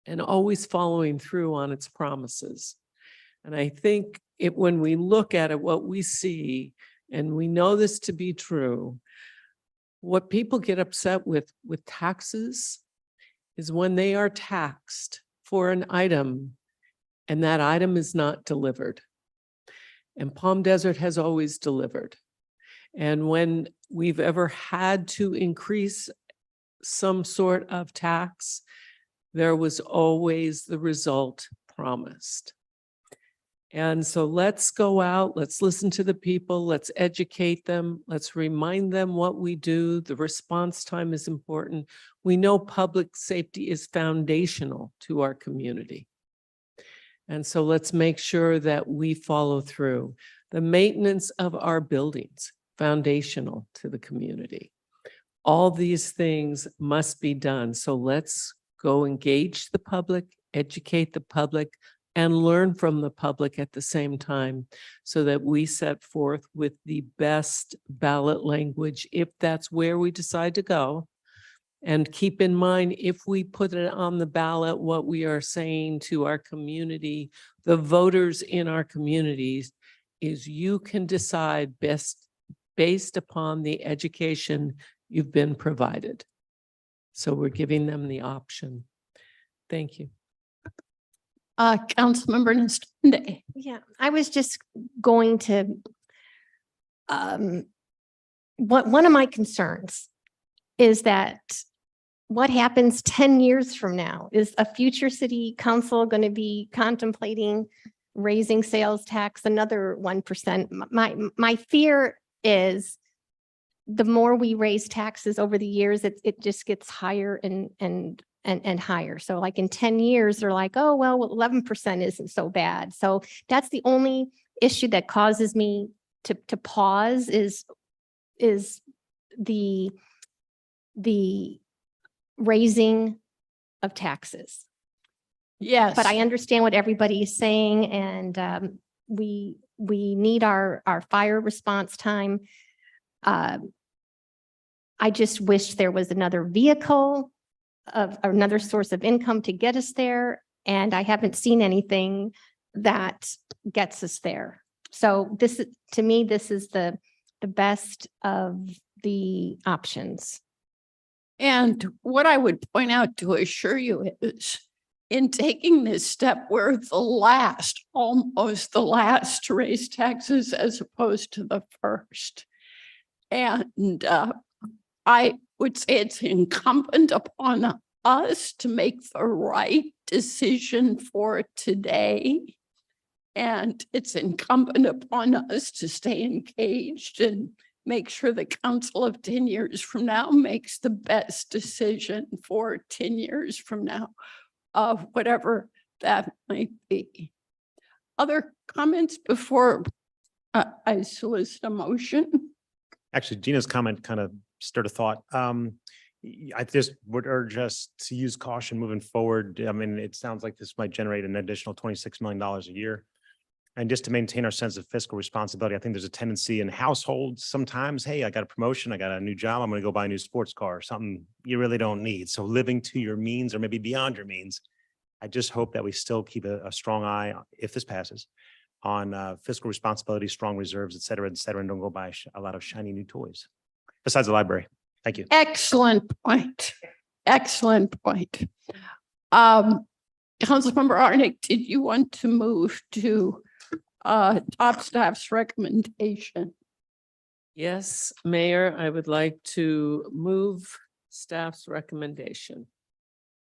Speaker 9: and always following through on its promises. And I think when we look at it, what we see, and we know this to be true, what people get upset with taxes is when they are taxed for an item and that item is not delivered. And Palm Desert has always delivered. And when we've ever had to increase some sort of tax, there was always the result promised. And so let's go out, let's listen to the people, let's educate them, let's remind them what we do. The response time is important. We know public safety is foundational to our community. And so let's make sure that we follow through. The maintenance of our buildings, foundational to the community. All these things must be done. So let's go engage the public, educate the public, and learn from the public at the same time so that we set forth with the best ballot language, if that's where we decide to go. And keep in mind, if we put it on the ballot, what we are saying to our community, the voters in our communities, is you can decide based upon the education you've been provided. So we're giving them the option. Thank you.
Speaker 1: Councilmember Nestunde.
Speaker 10: Yeah, I was just going to, one of my concerns is that what happens 10 years from now? Is a future city council going to be contemplating raising sales tax another 1%? My fear is the more we raise taxes over the years, it just gets higher and higher. So like in 10 years, they're like, oh, well, 11% isn't so bad. So that's the only issue that causes me to pause is the raising of taxes.
Speaker 1: Yes.
Speaker 10: But I understand what everybody is saying, and we need our fire response time. I just wish there was another vehicle of another source of income to get us there, and I haven't seen anything that gets us there. So this, to me, this is the best of the options.
Speaker 1: And what I would point out to assure you is in taking this step, we're almost the last to raise taxes as opposed to the first. And I would say it's incumbent upon us to make the right decision for today. And it's incumbent upon us to stay engaged and make sure the council of 10 years from now makes the best decision for 10 years from now, whatever that might be. Other comments before I solicit a motion?
Speaker 11: Actually, Gina's comment kind of stirred a thought. I just would urge us to use caution moving forward. I mean, it sounds like this might generate an additional $26 million a year. And just to maintain our sense of fiscal responsibility, I think there's a tendency in households sometimes, hey, I got a promotion, I got a new job, I'm going to go buy a new sports car, something you really don't need. So living to your means or maybe beyond your means, I just hope that we still keep a strong eye, if this passes, on fiscal responsibility, strong reserves, et cetera, and don't go buy a lot of shiny new toys. Besides the library. Thank you.
Speaker 1: Excellent point. Excellent point. Councilmember Arnick, did you want to move to top staff's recommendation?
Speaker 9: Yes, Mayor, I would like to move staff's recommendation.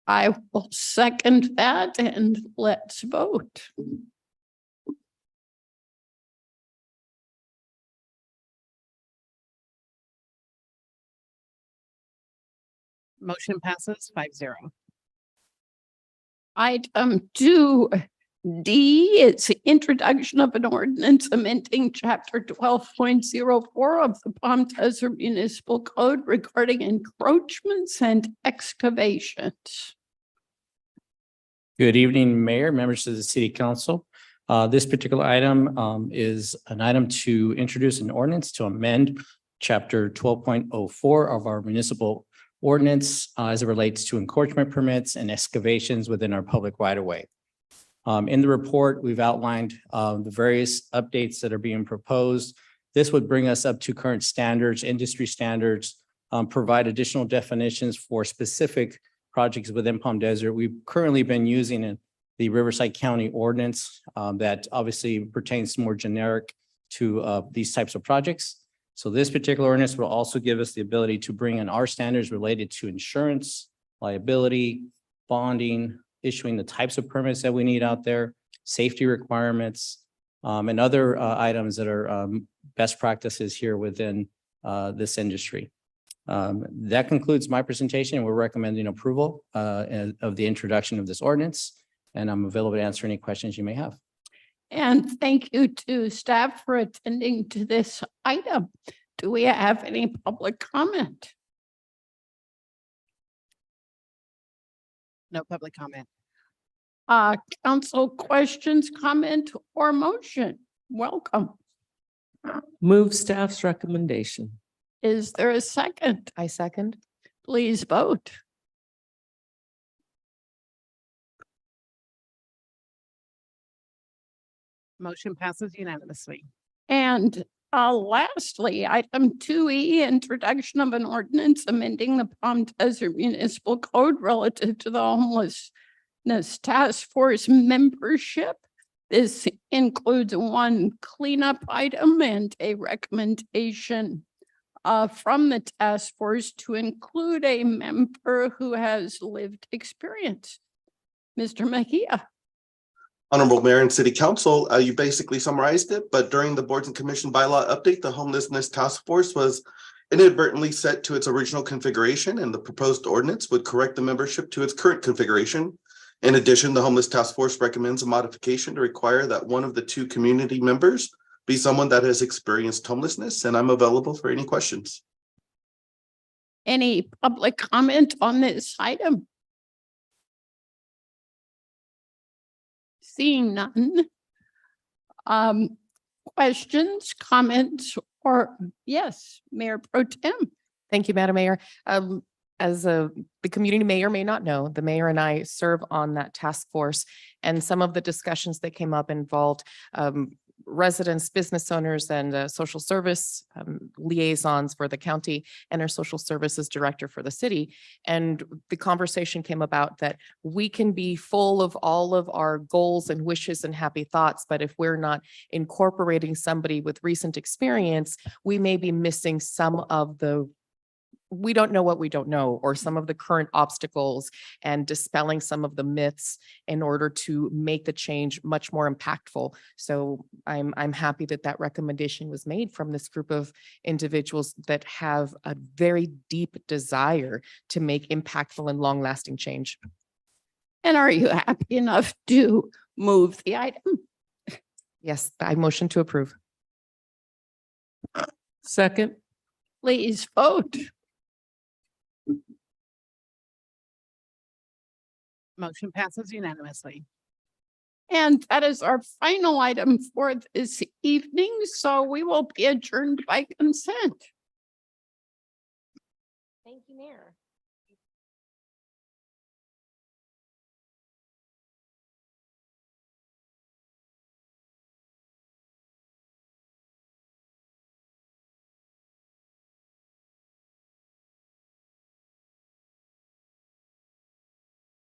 Speaker 1: I will second that and let's vote.
Speaker 2: Motion passes 5-0.
Speaker 1: Item 2D, it's the introduction of an ordinance amending chapter 12.04 of the Palm Desert Municipal Code regarding encroachments and excavations.
Speaker 16: Good evening, Mayor, members of the City Council. This particular item is an item to introduce an ordinance to amend chapter 12.04 of our municipal ordinance as it relates to encroachment permits and excavations within our public right of way. In the report, we've outlined the various updates that are being proposed. This would bring us up to current standards, industry standards, provide additional definitions for specific projects within Palm Desert. We've currently been using the Riverside County ordinance that obviously pertains more generic to these types of projects. So this particular ordinance will also give us the ability to bring in our standards related to insurance, liability, bonding, issuing the types of permits that we need out there, safety requirements, and other items that are best practices here within this industry. That concludes my presentation. We're recommending approval of the introduction of this ordinance, and I'm available to answer any questions you may have.
Speaker 1: And thank you to staff for attending to this item. Do we have any public comment?
Speaker 2: No public comment.
Speaker 1: Council questions, comment, or motion? Welcome.
Speaker 9: Move staff's recommendation.
Speaker 1: Is there a second?
Speaker 4: I second.
Speaker 1: Please vote.
Speaker 2: Motion passes unanimously.
Speaker 1: And lastly, item 2E, introduction of an ordinance amending the Palm Desert Municipal Code relative to the homelessness task force membership. This includes one cleanup item and a recommendation from the task force to include a member who has lived experience. Mr. Mejia.
Speaker 17: Honorable Mayor and City Council, you basically summarized it, but during the Boards and Commission bylaw update, the Homelessness Task Force was inadvertently set to its original configuration, and the proposed ordinance would correct the membership to its current configuration. In addition, the Homeless Task Force recommends a modification to require that one of the two community members be someone that has experienced homelessness, and I'm available for any questions.
Speaker 1: Any public comment on this item? Seeing none. Questions, comments, or yes, Mayor Pro Tem?
Speaker 4: Thank you, Madam Mayor. As the community may or may not know, the mayor and I serve on that task force, and some of the discussions that came up involved residents, business owners, and social service liaisons for the county and our social services director for the city. And the conversation came about that we can be full of all of our goals and wishes and happy thoughts, but if we're not incorporating somebody with recent experience, we may be missing some of the we don't know what we don't know, or some of the current obstacles, and dispelling some of the myths in order to make the change much more impactful. So I'm happy that that recommendation was made from this group of individuals that have a very deep desire to make impactful and long-lasting change.
Speaker 1: And are you happy enough to move the item?
Speaker 4: Yes, I motion to approve.
Speaker 9: Second.
Speaker 1: Please vote.
Speaker 2: Motion passes unanimously.
Speaker 1: And that is our final item for this evening, so we will be adjourned by consent.
Speaker 10: Thank you, Mayor.